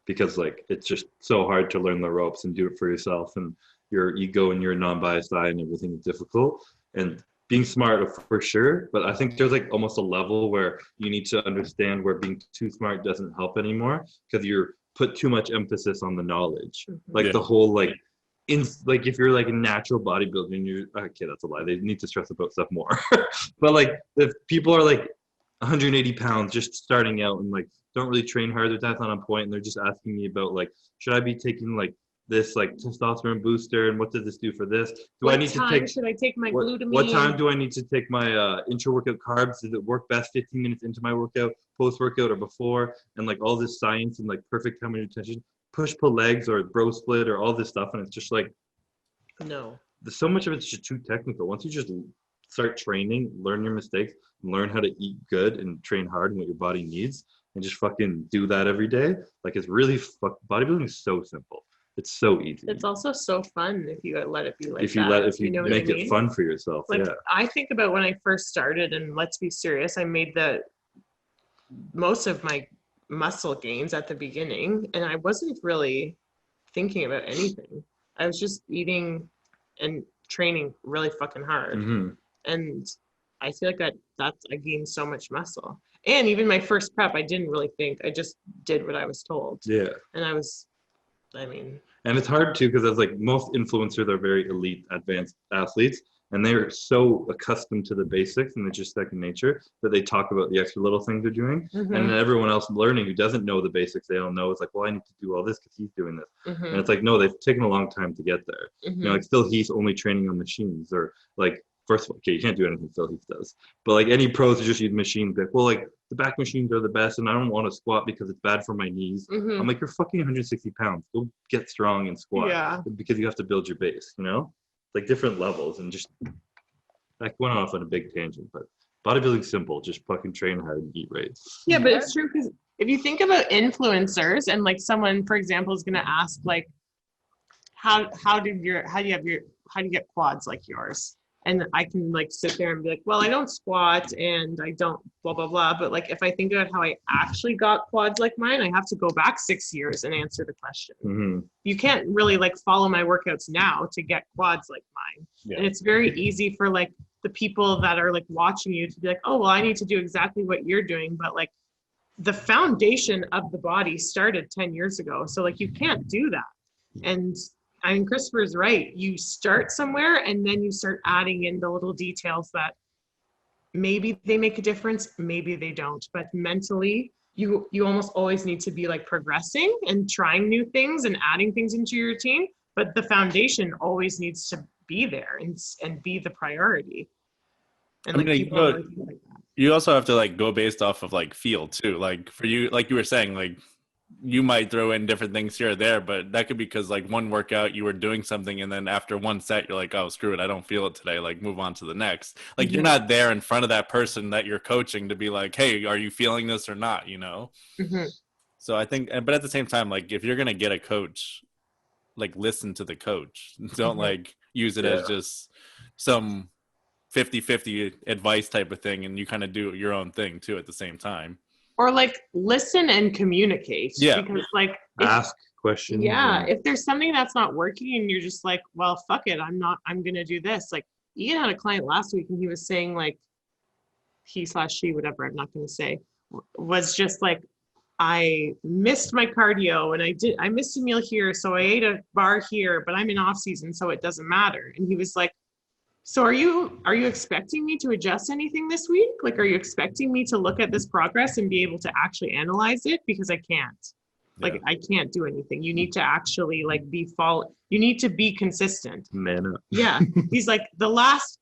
because like it's just so hard to learn the ropes and do it for yourself. And your ego and your non-biased eye and everything is difficult. And being smart for sure, but I think there's like almost a level where you need to understand where being too smart doesn't help anymore because you're put too much emphasis on the knowledge. Like the whole like like if you're like a natural bodybuilder and you're okay, that's a lie. They need to stress about stuff more. But like if people are like 180 pounds just starting out and like don't really train hard, their diet's not on point, and they're just asking me about like, should I be taking like this like testosterone booster and what does this do for this? What time should I take my glutamine? What time do I need to take my intra-workout carbs? Does it work best 15 minutes into my workout, post-workout, or before? And like all this science and like perfect time and nutrition, push-pull legs or bro split or all this stuff, and it's just like no. So much of it's just too technical. Once you just start training, learn your mistakes, learn how to eat good and train hard and what your body needs, and just fucking do that every day. Like it's really bodybuilding is so simple. It's so easy. It's also so fun if you let it be like if you that. If you know make it fun for yourself. Like I think about when I first started, and let's be serious, I made most of my muscle gains at the beginning, and I wasn't really thinking about anything. I was just eating and training really fucking hard. And I feel like I gained so much muscle. And even my first prep, I didn't really think. I just did what I was told. Yeah. And and it's hard too because as like most influencers are very elite, advanced athletes, and they're so accustomed to the basics and it's just second nature that they talk about the extra little things they're doing. And then everyone else learning who doesn't know the basics, they don't know. It's like, well, I need to do all this because he's doing this. And it's like, no, they've taken a long time to get there. You know, like still he's only training on machines, or like, first of all, okay, you can't do anything Phil Heath does. But like any pros who just use machines, like, well, like the back machines are the best, and I don't want to squat because it's bad for my knees. I'm like, you're fucking 160 pounds. Go get strong and squat because you have to build your base, you know? Like different levels, and just I went off on a big tangent, but bodybuilding's simple. Just fucking train hard and eat right. Yeah, but it's true because if you think about influencers and like someone, for example, is going to ask like, how do you get quads like yours? And I can like sit there and be like, well, I don't squat and I don't blah, blah, blah. But like, if I think about how I actually got quads like mine, I have to go back 6 years and answer the question. You can't really like follow my workouts now to get quads like mine. And it's very easy for like the people that are like watching you to be like, oh, well, I need to do exactly what you're doing. But like the foundation of the body started 10 years ago. So like, you can't do that. And I mean, Christopher's right. You start somewhere and then you start adding in the little details that maybe they make a difference, maybe they don't. But mentally, you almost always need to be like progressing and trying new things and adding things into your routine. But the foundation always needs to be there and be the priority. And like, you also have to like go based off of like feel too. Like for you, like you were saying, like you might throw in different things here or there, but that could be because like one workout you were doing something and then after one set you're like, oh, screw it, I don't feel it today, like move on to the next. Like you're not there in front of that person that you're coaching to be like, hey, are you feeling this or not, you know? So I think, but at the same time, like if you're gonna get a coach, like listen to the coach. Don't like use it as just some 50-50 advice type of thing, and you kind of do your own thing too at the same time. Or like listen and communicate. Because like ask questions. If there's something that's not working and you're just like, well, fuck it, I'm gonna do this. Like Ian had a client last week and he was saying like he/she, whatever, I'm not gonna say, was just like, I missed my cardio and I missed a meal here, so I ate a bar here, but I'm in off season, so it doesn't matter. And he was like, so are you expecting me to adjust anything this week? Like, are you expecting me to look at this progress and be able to actually analyze it? Because I can't. Like, I can't do anything. You need to actually like you need to be consistent. Man up. Yeah. He's like, the last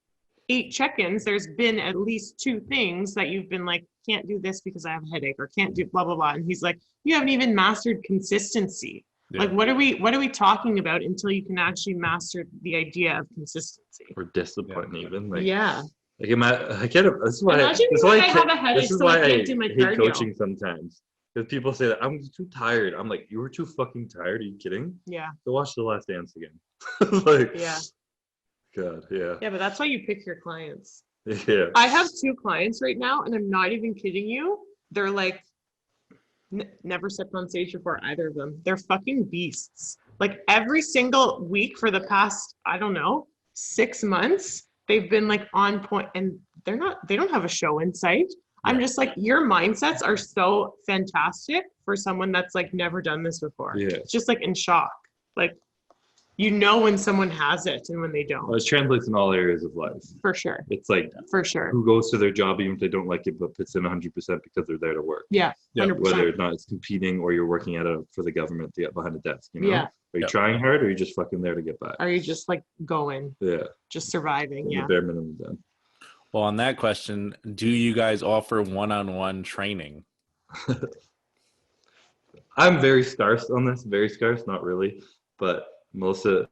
8 check-ins, there's been at least 2 things that you've been like, can't do this because I have a headache, or can't do blah, blah, blah. And he's like, you haven't even mastered consistency. Like, what are we talking about until you can actually master the idea of consistency or discipline, even? Like, like, I get it. This is why I have a headache, so I can't do my cardio. Hate coaching sometimes because people say that I'm too tired. I'm like, you were too fucking tired. Are you kidding? Yeah. Go watch The Last Dance again. Like, God, yeah, but that's why you pick your clients. Yeah. I have 2 clients right now, and I'm not even kidding you. They're like Never stepped on stage before either of them. They're fucking beasts. Like every single week for the past, I don't know, 6 months, they've been like on point, and they don't have a show in sight. I'm just like, your mindsets are so fantastic for someone that's like never done this before. Yeah. It's just like in shock. Like, you know when someone has it and when they don't. Well, it translates in all areas of life. For sure. It's like For sure. who goes to their job even if they don't like it, but puts in 100% because they're there to work. Yeah. 100%. Whether or not it's competing or you're working for the government behind a desk. You know? Yeah. Are you trying hard or are you just fucking there to get by? Are you just like going? Yeah. Just surviving. The Yeah. bare minimum done. Well, on that question, do you guys offer one-on-one training? I'm very scarce on this. Very scarce, not really. But Melissa,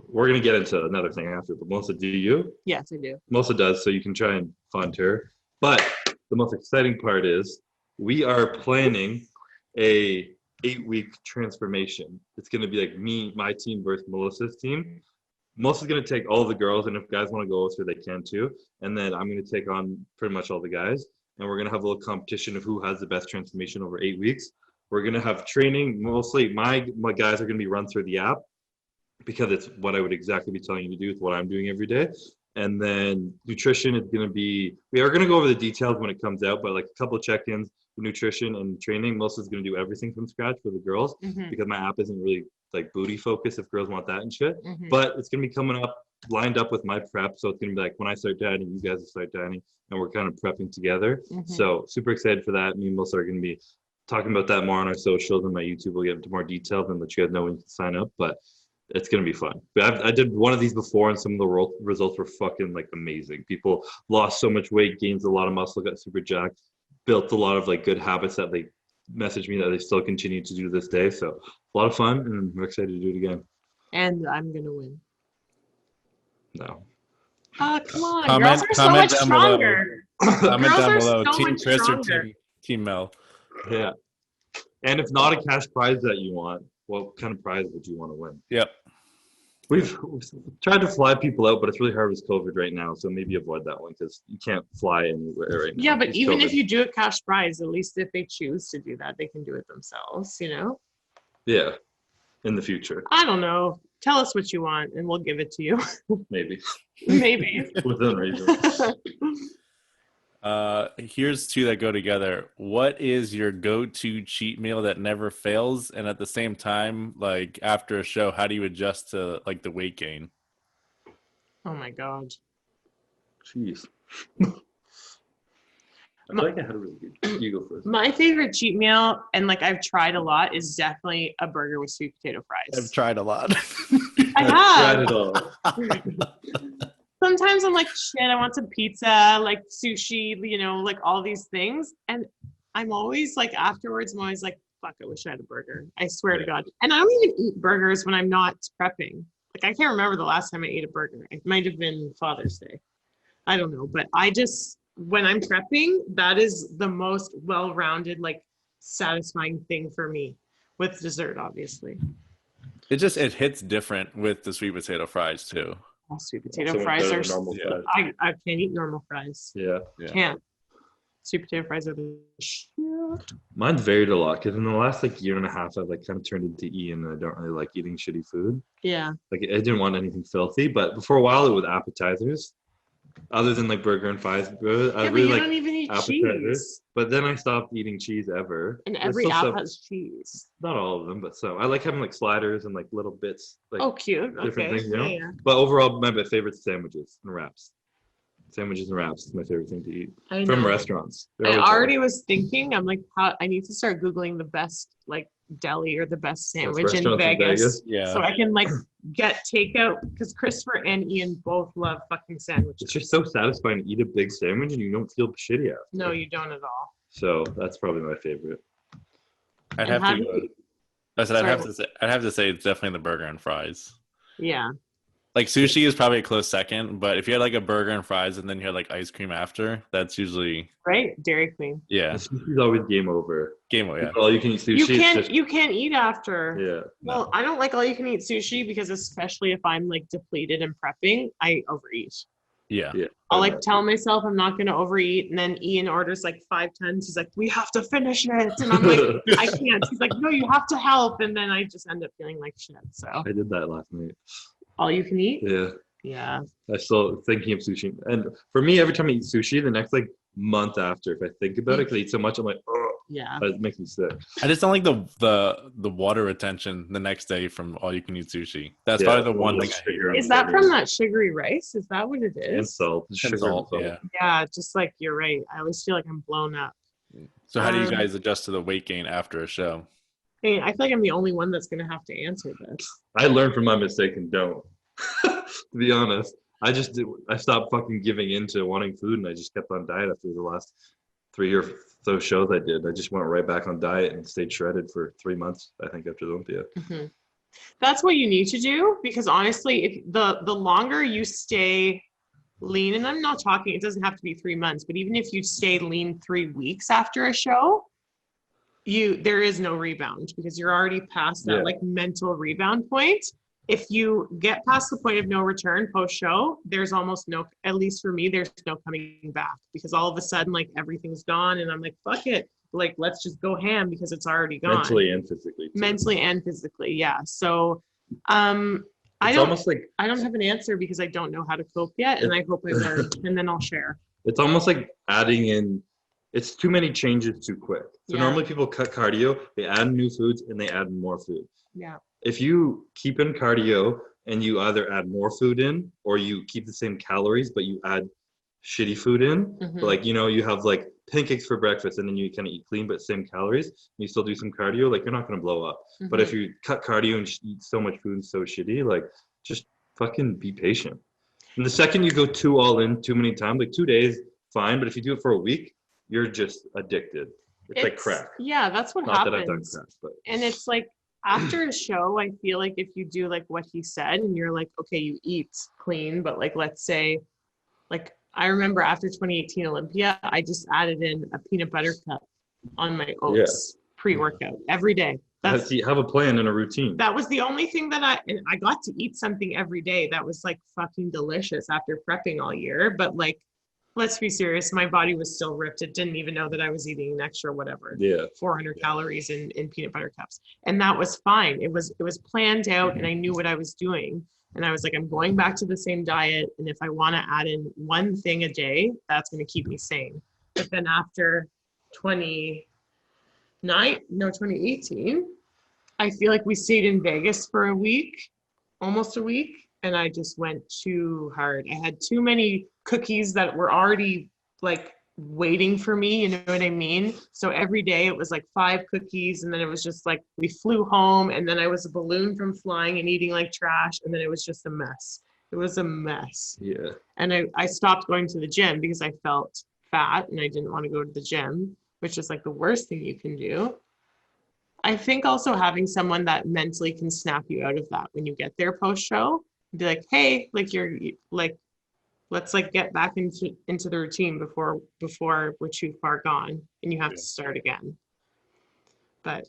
we're going to get into another thing after, but Melissa, do you? Yes, I do. Melissa does, so you can try and fund her. But the most exciting part is we are planning a 8-week transformation. It's going to be like my team versus Melissa's team. Melissa's going to take all the girls, and if guys want to go with her, they can too. And then I'm going to take on pretty much all the guys, and we're going to have a little competition of who has the best transformation over 8 weeks. We're going to have training. Mostly my guys are going to be run through the app because it's what I would exactly be telling you to do with what I'm doing every day. And then nutrition is going to be, we are going to go over the details when it comes out, but like a couple of check-ins, nutrition and training. Melissa's going to do everything from scratch for the girls because my app isn't really like booty focused if girls want that and shit. But it's going to be coming up, lined up with my prep. So it's going to be like when I start dieting, you guys will start dieting, and we're kind of prepping together. So super excited for that. Me and Melissa are going to be talking about that more on our socials, and my YouTube will get into more details and let you guys know when you can sign up. But it's going to be fun. But I did one of these before, and some of the results were fucking like amazing. People lost so much weight, gained a lot of muscle, got super jacked, built a lot of like good habits that they messaged me that they still continue to do to this day. So a lot of fun, and we're excited to do it again. And I'm going to win. No. Come on. Girls are so much stronger. Comment Girls down are below. so Team much Chris or stronger. Team Mel? Yeah. And if not a cash prize that you want, what kind of prize would you want to win? Yep. We've tried to fly people out, but it's really hard with COVID right now. So maybe avoid that one because you can't fly anywhere right now. Yeah, but It's even COVID. if you do a cash prize, at least if they choose to do that, they can do it themselves, you know? Yeah. In the future. I don't know. Tell us what you want and we'll give it to you. Maybe. Maybe. Within reason. Here's two that go together. What is your go-to cheat meal that never fails? And at the same time, like after a show, how do you adjust to like the weight gain? Oh my God. Jeez. I feel like I had a really good. You go first. My favorite cheat meal, and like I've tried a lot, is definitely a burger with sweet potato fries. I've tried a lot. I Tried have. it all. Sometimes I'm like, shit, I want some pizza, like sushi, you know, like all these things. And I'm always like, afterwards, I'm always like, fuck, I wish I had a burger. I swear to God. And I don't even eat burgers when I'm not prepping. Like, I can't remember the last time I ate a burger. It might have been Father's Day. I don't know. But I just, when I'm prepping, that is the most well-rounded, like satisfying thing for me, with dessert, obviously. It hits different with the sweet potato fries too. Oh, sweet potato So fries better are, than normal yeah. fries. I can't eat normal fries. Yeah. Can't. Sweet potato fries are the shit. Mine's varied a lot because in the last like year and a half, I've like kind of turned into Ian, and I don't really like eating shitty food. Yeah. Like I didn't want anything filthy, but for a while it was appetizers. Other than like burger and fries, I Yeah, really but you like don't even eat appetizers. cheese. But then I stopped eating cheese ever. And There's every still app some- has cheese. not all of them, but some. I like having like sliders and like little bits. Like, Oh, cute. different Okay. things, you know? Yeah. But overall, my favorite is sandwiches and wraps. Sandwiches and wraps is my favorite thing to eat I from know. restaurants. They're I always already was thinking, I'm like, how I need to start Googling the best like deli or the best sandwich in restaurants in Vegas. Vegas. Yeah. So I can like get takeout, because Christopher and Ian both love fucking sandwiches. It's just so satisfying to eat a big sandwich and you don't feel shitty after. No, you don't at all. So that's probably my favorite. I'd And have how to. do you- I said Sorry. I'd have to say it's definitely the burger and fries. Yeah. Like sushi is probably a close second, but if you had like a burger and fries and then you had like ice cream after, that's usually Right? Dairy Queen. yeah. Sushi's always game over. Game over, yeah. All you can eat sushi. You it's can't just- you can't eat after. yeah. Well, I don't like all you can eat sushi because especially if I'm like depleted and prepping, I overeat. Yeah. Yeah. I'll like tell myself I'm not going to overeat, and then Ian orders like 5 tons. He's like, we have to finish it, and I'm like, I can't. He's like, no, you have to help, and then I just end up feeling like shit. So I did that last night. all you can eat. Yeah. Yeah. I still thinking of sushi. And for me, every time I eat sushi, the next like month after, if I think about it, because I eat so much, I'm like, oh, Yeah. it makes me sick. I just don't like the water retention the next day from all you can eat sushi. That's Yeah, probably the one thing I hate. sugar Is that from that sugary rice? Is that what it and is? salt, And sugar salt, and salt. yeah. Yeah, just like you're right. I always feel like I'm blown up. So how do you guys adjust to the weight gain after a show? I mean, I feel like I'm the only one that's going to have to answer this. I learned from my mistake and don't. To be honest, I stopped fucking giving in to wanting food, and I just kept on diet after the last 3 or so shows I did. I just went right back on diet and stayed shredded for 3 months, I think, after the Olympia. Mm-hmm. That's what you need to do, because honestly, if the longer you stay lean, and I'm not talking, it doesn't have to be 3 months, but even if you stay lean 3 weeks after a show, there is no rebound, because you're already past that like mental rebound point. If you get past the point of no return post show, there's almost no, at least for me, there's no coming back, because all of a sudden like everything's gone and I'm like, fuck it, like let's just go ham because it's already gone. Mentally and physically. Too. Mentally and physically, yeah. So I don't almost like I don't have an answer because I don't know how to cope yet, and I hope I learn, and then I'll share. it's almost like adding in. It's too many changes too quick. So normally people cut cardio, they add new foods, and they add more food. Yeah. If you keep in cardio and you either add more food in, or you keep the same calories but you add shitty food in, Mm-hmm. like you have like pancakes for breakfast and then you kind of eat clean but same calories, and you still do some cardio, like you're not going to blow up. Mm-hmm. But if you cut cardio and just eat so much food and so shitty, like just fucking be patient. And the second you go too all in too many times, like 2 days, fine, but if you do it for a week, you're just addicted. It's like crack. Yeah, that's what Not happens. that I've done crack, but And it's like after a show, I feel like if you do like what he said, and you're like, okay, you eat clean, but like let's say, like I remember after 2018 Olympia, I just added in a peanut butter cup on my oats pre-workout every day. have a plan and a routine. That was the only thing that I got to eat something every day that was like fucking delicious after prepping all year. But like, let's be serious, my body was still ripped. It didn't even know that I was eating an extra 400 calories in peanut butter cups. And that was fine. It was planned out, and I knew what I was doing. And I was like, I'm going back to the same diet. And if I want to add in one thing a day, that's going to keep me sane. But then after 2018, I feel like we stayed in Vegas for almost a week. And I just went too hard. I had too many cookies that were already like waiting for me, you know what I mean? So every day it was like 5 cookies, and then it was just like we flew home, and then I was a balloon from flying and eating like trash, and then it was just a mess. It was a mess. Yeah. And I stopped going to the gym because I felt fat and I didn't want to go to the gym, which is like the worst thing you can do. I think also having someone that mentally can snap you out of that when you get there post show. Be like, hey, like you're like, let's like get back into the routine before we're too far gone and you have to start again. But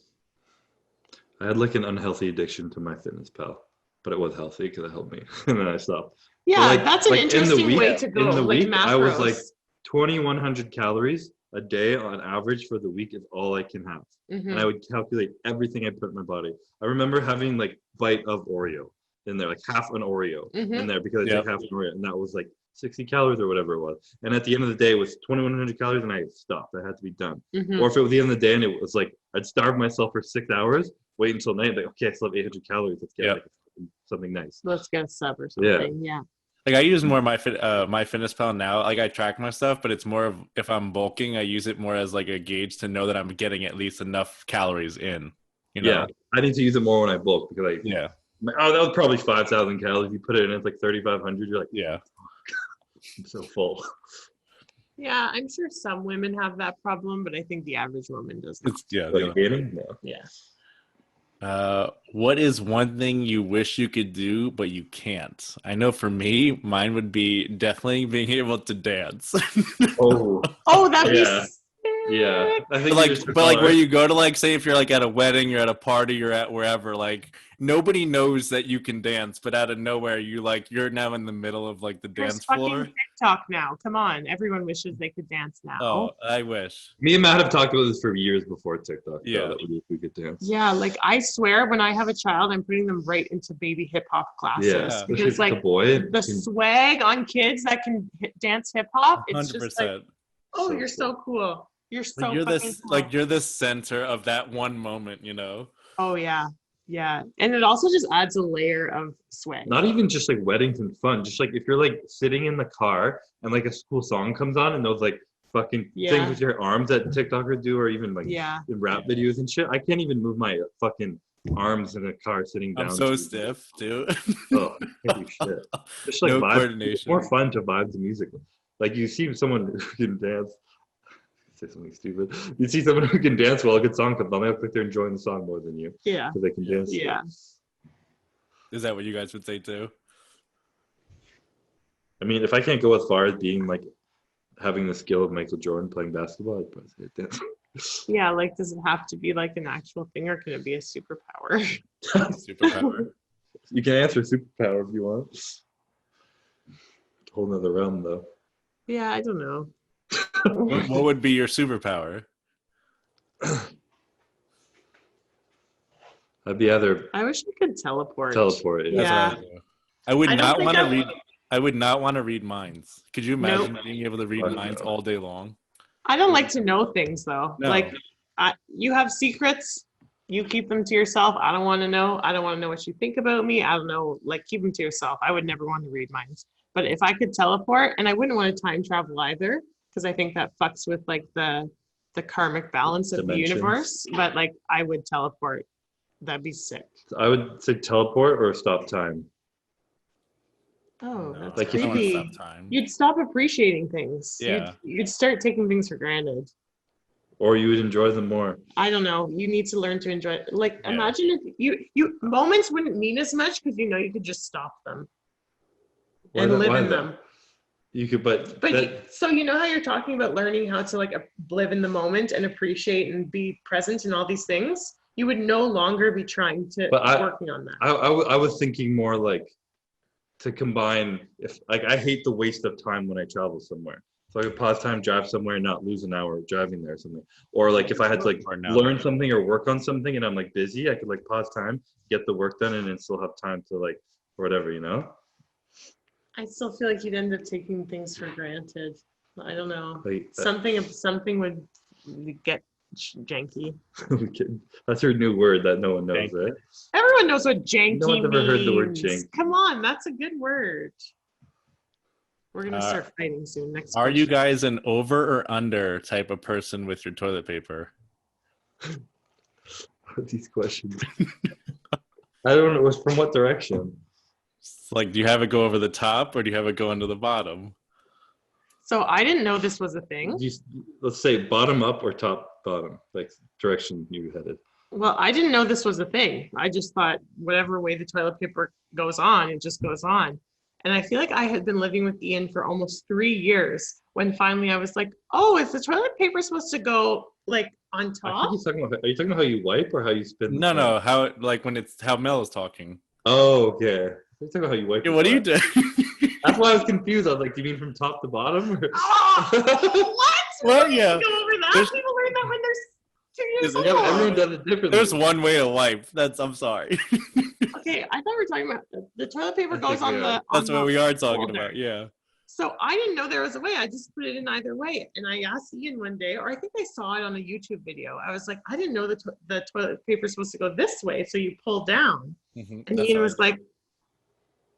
I had like an unhealthy addiction to MyFitnessPal, but it was healthy because it helped me, and then I stopped. yeah, Like- that's an like in the interesting week- way to go. in the like week, I was macros. like 2,100 calories a day on average for the week is all I can have. Mhm. And I would calculate everything I put in my body. I remember having like bite of Oreo in there, like half an Oreo Mhm. in there because I Yep. took half an Oreo, and that was like 60 calories or whatever it was. And at the end of the day, it was 2,100 calories, and I stopped. I had to be done. Mhm. Or if it was the end of the day and it was like I'd starve myself for 6 hours, wait until night, like okay, I still have 800 calories. Let's get Yep. like something nice. Let's get a sub or something. Yeah. Like I use more MyFitnessPal now. Like I track my stuff, but it's more of if I'm bulking, I use it more as like a gauge to know that I'm getting at least enough calories in. You know? Yeah, I need to use it more when I bulk because Yeah. oh, that was probably 5,000 calories. You put it in, it's like 3,500. You're like, Yeah. I'm so full. Yeah, I'm sure some women have that problem, but I think the average woman does not. It's yeah. Like gaining? No. Yeah. What is one thing you wish you could do but you can't? I know for me, mine would be definitely being able to dance. Oh, Oh, that'd Yeah. be Yeah, I think But like where you go to, like, say if you're like at a wedding, you're at a party, you're at wherever, like nobody knows that you can dance, but out of nowhere you're now in the middle of like the dance floor. Fucking TikTok now. Come on, everyone wishes they could dance now. Oh, I wish. Me and Matt have talked about this for years before TikTok. Yeah, that we could dance. Yeah, like I swear, when I have a child, I'm putting them right into baby hip hop classes. Yeah, because like the swag on kids that can dance hip hop, it's 100%. Just like, oh, you're so cool. You're so you're fucking this cool. like you're the center of that one moment, you know. Oh yeah, and it also just adds a layer of swag. Not even just like weddings and fun, just like if you're like sitting in the car and like a cool song comes on and those like fucking things with your arms that TikTokers do, or even like in rap videos and shit. I can't even move my fucking arms in a car sitting down. I'm so stiff too. Oh, I can't do shit. Just like no vibe. coordination. It's more fun to vibe to music. Like you see someone who can dance. Say something stupid. You see someone who can dance while a good song comes on. They look like they're enjoying the song more than you. Yeah. Because they can dance. Yeah. Is that what you guys would say too? I mean, if I can't go as far as being like having the skill of Michael Jordan playing basketball, I'd probably say dance. Yeah, like does it have to be like an actual thing, or can it be a superpower? Superpower. You can answer superpower if you want. Whole nother realm though. Yeah, I don't know. What would be your superpower? I'd be either. I wish I could teleport. Teleport. Yeah. I would not want to read. I would not want to read minds. Could you imagine being able to read minds all day long? I don't like to know things though. No. Like, you have secrets. You keep them to yourself. I don't want to know. I don't want to know what you think about me. I don't know. Like, keep them to yourself. I would never want to read minds. But if I could teleport, and I wouldn't want to time travel either, because I think that fucks with like the karmic balance of the universe. But like, I would teleport. That'd be sick. I would say teleport or stop time. Oh, that's like creepy. Stop time. You'd stop appreciating things. Yeah. You'd start taking things for granted. Or you would enjoy them more. I don't know. You need to learn to enjoy it. Like, imagine if you moments wouldn't mean as much because you know you could just stop them and live in them. You could, but so you know how you're talking about learning how to like live in the moment and appreciate and be present in all these things. You would no longer be trying to working on that. I was thinking more like to combine. If like I hate the waste of time when I travel somewhere. So I could pause time, drive somewhere, and not lose an hour driving there or something. Or like if I had to like learn something or work on something and I'm like busy, I could like pause time, get the work done, and then still have time to like or whatever, you know? I still feel like you'd end up taking things for granted. I don't know. Like, something would get janky. That's your new word that no one knows, right? Everyone knows what janky no one's ever means. heard the word janky. Come on, that's a good word. We're gonna start fighting soon. Next. Are you guys an over or under type of person with your toilet paper? These questions. I don't know. From what direction? Like, do you have it go over the top or do you have it go into the bottom? So I didn't know this was a thing. Let's say bottom up or top bottom, like direction you headed. Well, I didn't know this was a thing. I just thought whatever way the toilet paper goes on, it just goes on. And I feel like I had been living with Ian for almost 3 years when finally I was like, oh, is the toilet paper supposed to go like on top? I think he's talking about, are you talking about how you wipe or how you spin? No, how like when it's how Mel is talking. Oh, okay. You're talking about how you wipe. Yeah, what are you doing? That's why I was confused. I was like, do you mean from top to bottom? Oh, what? Well, yeah. Go over that. People learn that when they're 2 years old. Yeah, everyone does it differently. There's one way to wipe. I'm sorry. Okay, I thought we were talking about the toilet paper goes on the. That's what we are talking about. Yeah. So I didn't know there was a way. I just put it in either way. And I asked Ian one day, or I think I saw it on a YouTube video. I was like, I didn't know the toilet paper is supposed to go this way. So you pull down. Mm-hmm. And Ian was like,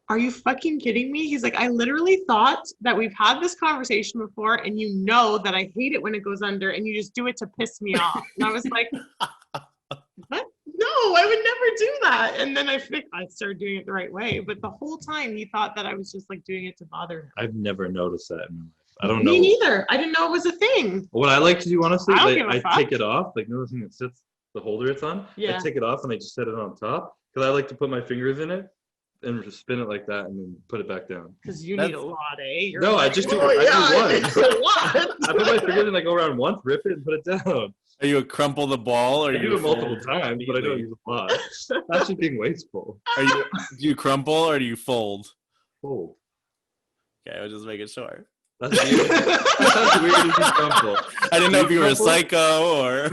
are you fucking kidding me? He's like, I literally thought that we've had this conversation before and you know that I hate it when it goes under and you just do it to piss me off. And I was like, what? No, I would never do that. And then I started doing it the right way. But the whole time he thought that I was just like doing it to bother him. I've never noticed that in my life. I don't know. Me neither. I didn't know it was a thing. What I like to do, honestly, I take it off. Like, the thing that sits, the holder it's on. Yeah. I take it off and I just set it on top because I like to put my fingers in it and just spin it like that and then put it back down. Because you need a lot, eh? You're No, I like, just do "Oh, I yeah, do it's one. a lot." I put my finger in, like, go around once, rip it, and put it down. Are you a crumple the ball, or I you do it multiple fold times, but I don't completely? use a lot. That's just being wasteful. Do you crumple or do you fold? Fold. Okay, I was just making sure. That's weird. That's weird if you crumple. I didn't know if you were a crumple? psycho or.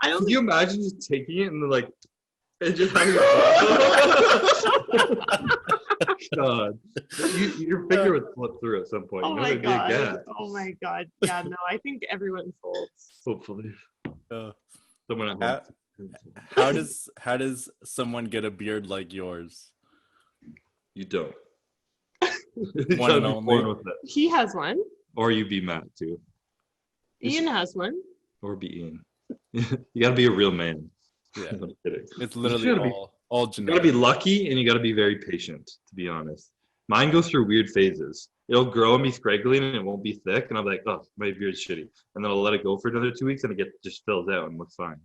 I don't Can you imagine just taking it and then, like, and just having God, your finger would slip through at some point. Oh You know, my it'd be a god. gap. Oh my god. Yeah, no, I think everyone folds. Hopefully, Uh, someone at how, home. how does someone get a beard like yours? You don't. One You gotta and be only. born with it. He has one. Or you be Matt too. Ian has one. Or be Ian. You gotta be a real man. Yeah, I'm kidding. it's You literally gotta be- all You gotta genetic. be lucky and you gotta be very patient, to be honest. Mine goes through weird phases. It'll grow and be scraggly and it won't be thick, and I'm like, oh, my beard's shitty. And then I'll let it go for another 2 weeks and it just fills out and looks fine.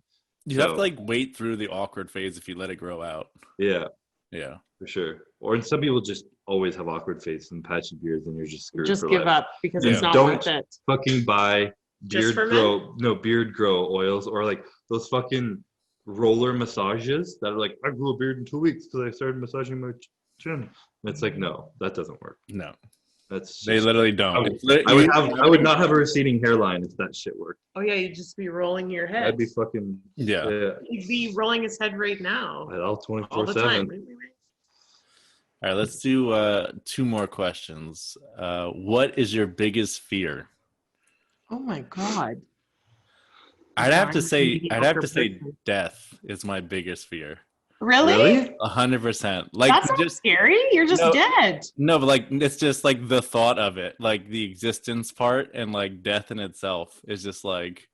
You have to So- like wait through the awkward phase if you let it grow out. Yeah, Yeah. for sure. Or some people just always have awkward face and patchy beards and you're just screwed Just for give life. up because Yeah. it's not Don't- worth it. Fucking buy Just beard grow oils, or like those fucking roller massages that are like, I grew a beard in 2 weeks because I started massaging my chin. And it's like, no, that doesn't work. No, That's they just- literally I don't. would, It's lit- I would you- have I would not have a receding hairline if that shit worked. Oh yeah, you'd just be rolling your head. I'd be fucking Yeah. He'd be rolling his head right now. all All the 24/7. time. All right, let's do 2 more questions. What is your biggest fear? Oh my god. I'd have to Dying say mediocre person. death is my biggest fear. Really? 100%. Like That's not just scary. You're just No. dead. no, but like it's just like the thought of it, like the existence part, and like death in itself is just like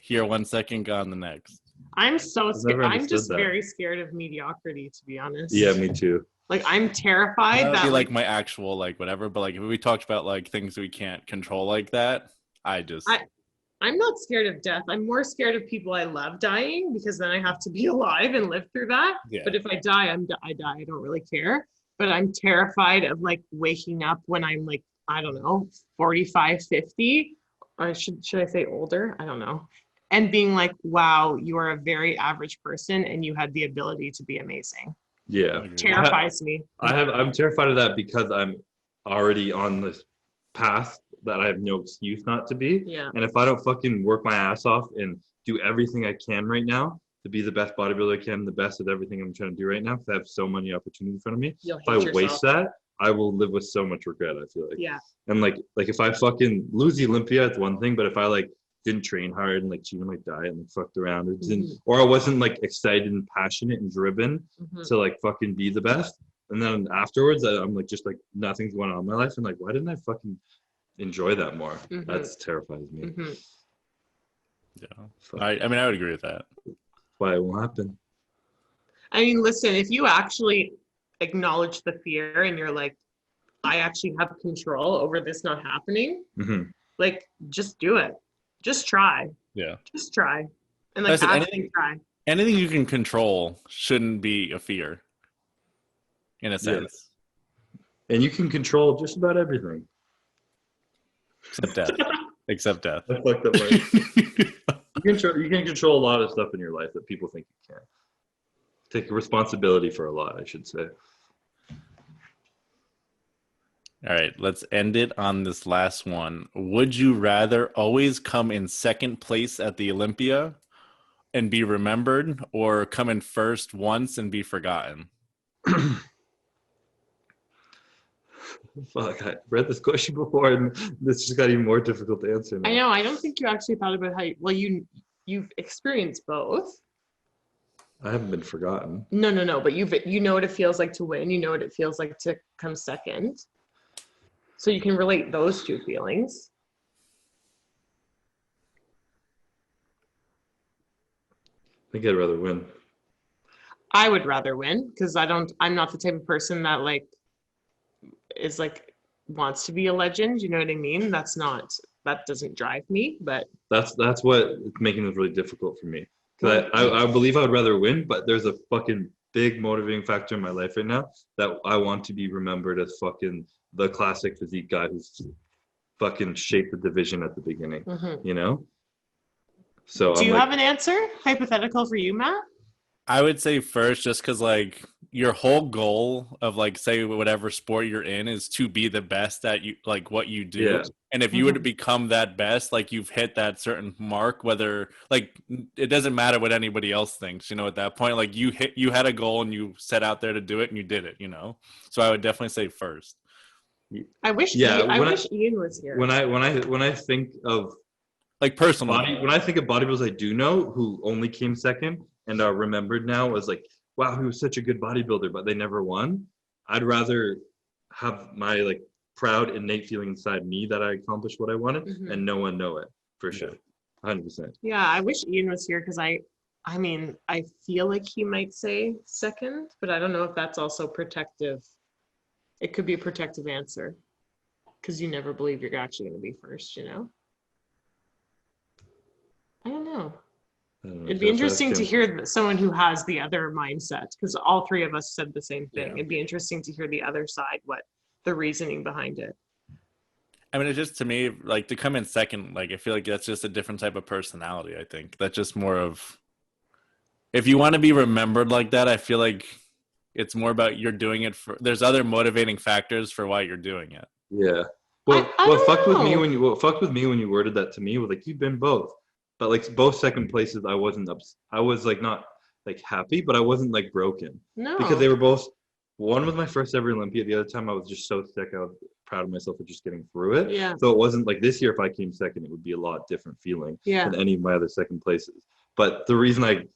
here 1 second, gone the next. I'm so I've scared. never I'm understood just that. very scared of mediocrity, to be honest. Yeah, me too. Like I'm terrified That would that be like my actual like whatever. But like if we talked about like things we can't control like that, I'm not scared of death. I'm more scared of people I love dying because then I have to be alive and live through that. Yeah. But if I die, I die. I don't really care. But I'm terrified of like waking up when I'm like, I don't know, 45, 50. Or should I say older? I don't know. And being like, wow, you are a very average person and you had the ability to be amazing. Yeah. Terrifies me. I'm terrified of that because I'm already on this path that I have no excuse not to be. Yeah. And if I don't fucking work my ass off and do everything I can right now to be the best bodybuilder I can, the best at everything I'm trying to do right now, because I have so many opportunities in front of me. You'll If I hate yourself. waste that, I will live with so much regret, I feel like. Yeah. And like if I fucking lose the Olympia, it's one thing, but if I like didn't train hard and like cheated on my diet and like fucked around or didn't, or I wasn't like excited and passionate and driven Mhm. to like fucking be the best, and then afterwards I'm like just like nothing's going on in my life and like why didn't I fucking enjoy that more? Mhm. That's terrifies me. Mhm. Yeah. Fuck. I mean I would agree with that. Why it won't happen. I mean, listen, if you actually acknowledge the fear and you're like, I actually have control over this not happening, Hmm. like just do it. Just try. Yeah. Just try. And like Listen, actually try. Anything you can control shouldn't be a fear. In a sense. And you can control just about everything. Except death. Except death. I fucked up. You can control a lot of stuff in your life that people think you can't. Take responsibility for a lot, I should say. All right, let's end it on this last one. Would you rather always come in second place at the Olympia and be remembered, or come in first once and be forgotten? Fuck, I read this question before and this just got even more difficult to answer now. I know. I don't think you actually thought about how you've experienced both. I haven't been forgotten. No. But you know what it feels like to win. You know what it feels like to come second. So you can relate those two feelings. I think I'd rather win. I would rather win because I'm not the type of person that like is like wants to be a legend. You know what I mean? That doesn't drive me, but That's what is making this really difficult for me. Because I believe I would rather win, but there's a fucking big motivating factor in my life right now that I want to be remembered as fucking the classic physique guy who's fucking shaped the division at the beginning, you know? So Do you have an answer hypothetical for you, Matt? I would say first, just because like your whole goal of like say whatever sport you're in is to be the best at you like what you do. Yeah. And if you were to become that best, like you've hit that certain mark, whether like it doesn't matter what anybody else thinks, you know, at that point, like you had a goal and you set out there to do it and you did it, you know. So I would definitely say first. I wish I wish Ian was here. When I think of like personally, when I think of bodybuilders I do know who only came second and are remembered now as like, wow, he was such a good bodybuilder, but they never won. I'd rather have my like proud innate feeling inside me that I accomplished what I wanted and no one know it for sure. 100%. Yeah, I wish Ian was here because I mean, I feel like he might say second, but I don't know if that's also protective. It could be a protective answer because you never believe you're actually going to be first, you know? I don't know. It'd be interesting to hear someone who has the other mindset because all three of us said the same thing. Yeah. It'd be interesting to hear the other side, what the reasoning behind it. I mean, it's just to me, like to come in second, like I feel like that's just a different type of personality. I think that's just more of, if you want to be remembered like that, I feel like it's more about you're doing it for, there's other motivating factors for why you're doing it. Yeah. Well, what fucked with me when you worded that to me was like, you've been both. But like both second places, I wasn't I was like not like happy, but I wasn't like broken. No. Because they were both, one was my first ever Olympia. The other time I was just so sick. I was proud of myself for just getting through it. Yeah. So it wasn't like this year, if I came second, it would be a lot different feeling than any of my other second places. But the reason I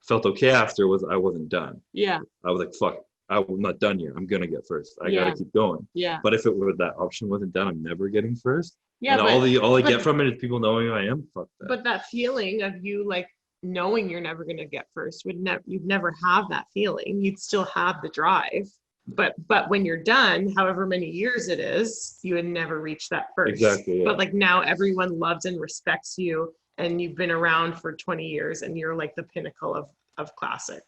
felt okay after was I wasn't done. Yeah. I was like, fuck, I'm not done here. I'm going to get first. I got to keep going. Yeah. But if it were that option wasn't done, I'm never getting first. Yeah, and all I get from it is people knowing who I am. Fuck that. But that feeling of you like knowing you're never going to get first you'd never have that feeling. You'd still have the drive. But when you're done, however many years it is, you would never reach that first. Exactly. Yeah. But like now everyone loves and respects you and you've been around for 20 years and you're like the pinnacle of classic.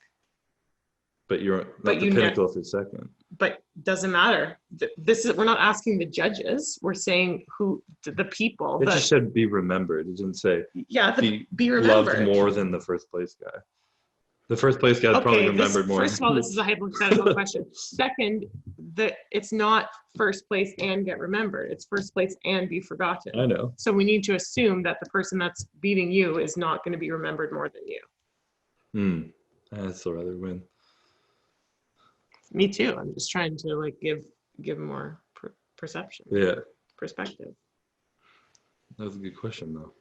But you're not the pinnacle for second. But doesn't matter. We're not asking the judges. We're saying who the people. It just said be remembered. It didn't say be remembered. Loved more than the first place guy. The first place guy probably remembered more. First of all, this is a hypothetical question. Second, it's not first place and get remembered. It's first place and be forgotten. I know. So we need to assume that the person that's beating you is not going to be remembered more than you. I'd still rather win. Me too. I'm just trying to like give more perception. Yeah. Perspective. That was a good question though.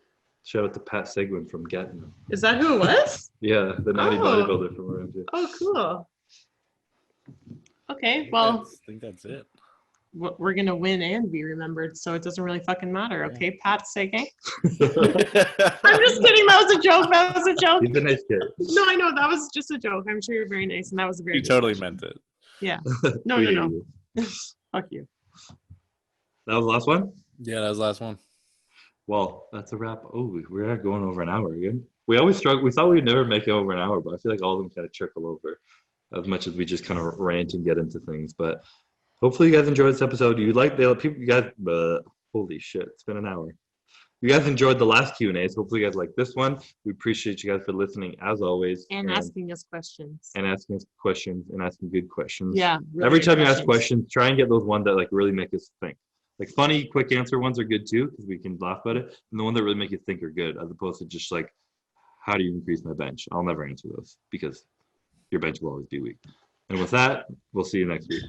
Shout out to Pat Seguin from Gatineau. Is that who it was? Yeah, the naughty bodybuilder from around here. Oh, cool. Okay, well. I think that's it. We're going to win and be remembered, so it doesn't really fucking matter. Okay, Pat Seguin? I'm just kidding. That was a joke. He's a nice kid. No, I know. That was just a joke. I'm sure you're very nice, and that was a very You totally meant it. Yeah. No. Fuck you. That was the last one? Yeah, that was the last one. Well, that's a wrap. Oh, we're going over an hour again. We always struggle. We thought we'd never make it over an hour, but I feel like all of them kind of trickle over as much as we just kind of rant and get into things. But hopefully you guys enjoyed this episode. You guys, holy shit, it's been an hour. You guys enjoyed the last Q&As. Hopefully you guys like this one. We appreciate you guys for listening as always. And asking us questions. And asking us questions and asking good questions. Yeah. Really Every time you ask questions, try and get those ones that like really make us think. Like funny, quick answer ones are good too, because we can laugh about it. And the ones that really make you think are good, as opposed to just like, how do you increase my bench? I'll never answer those because your bench will always be weak. And with that, we'll see you next week.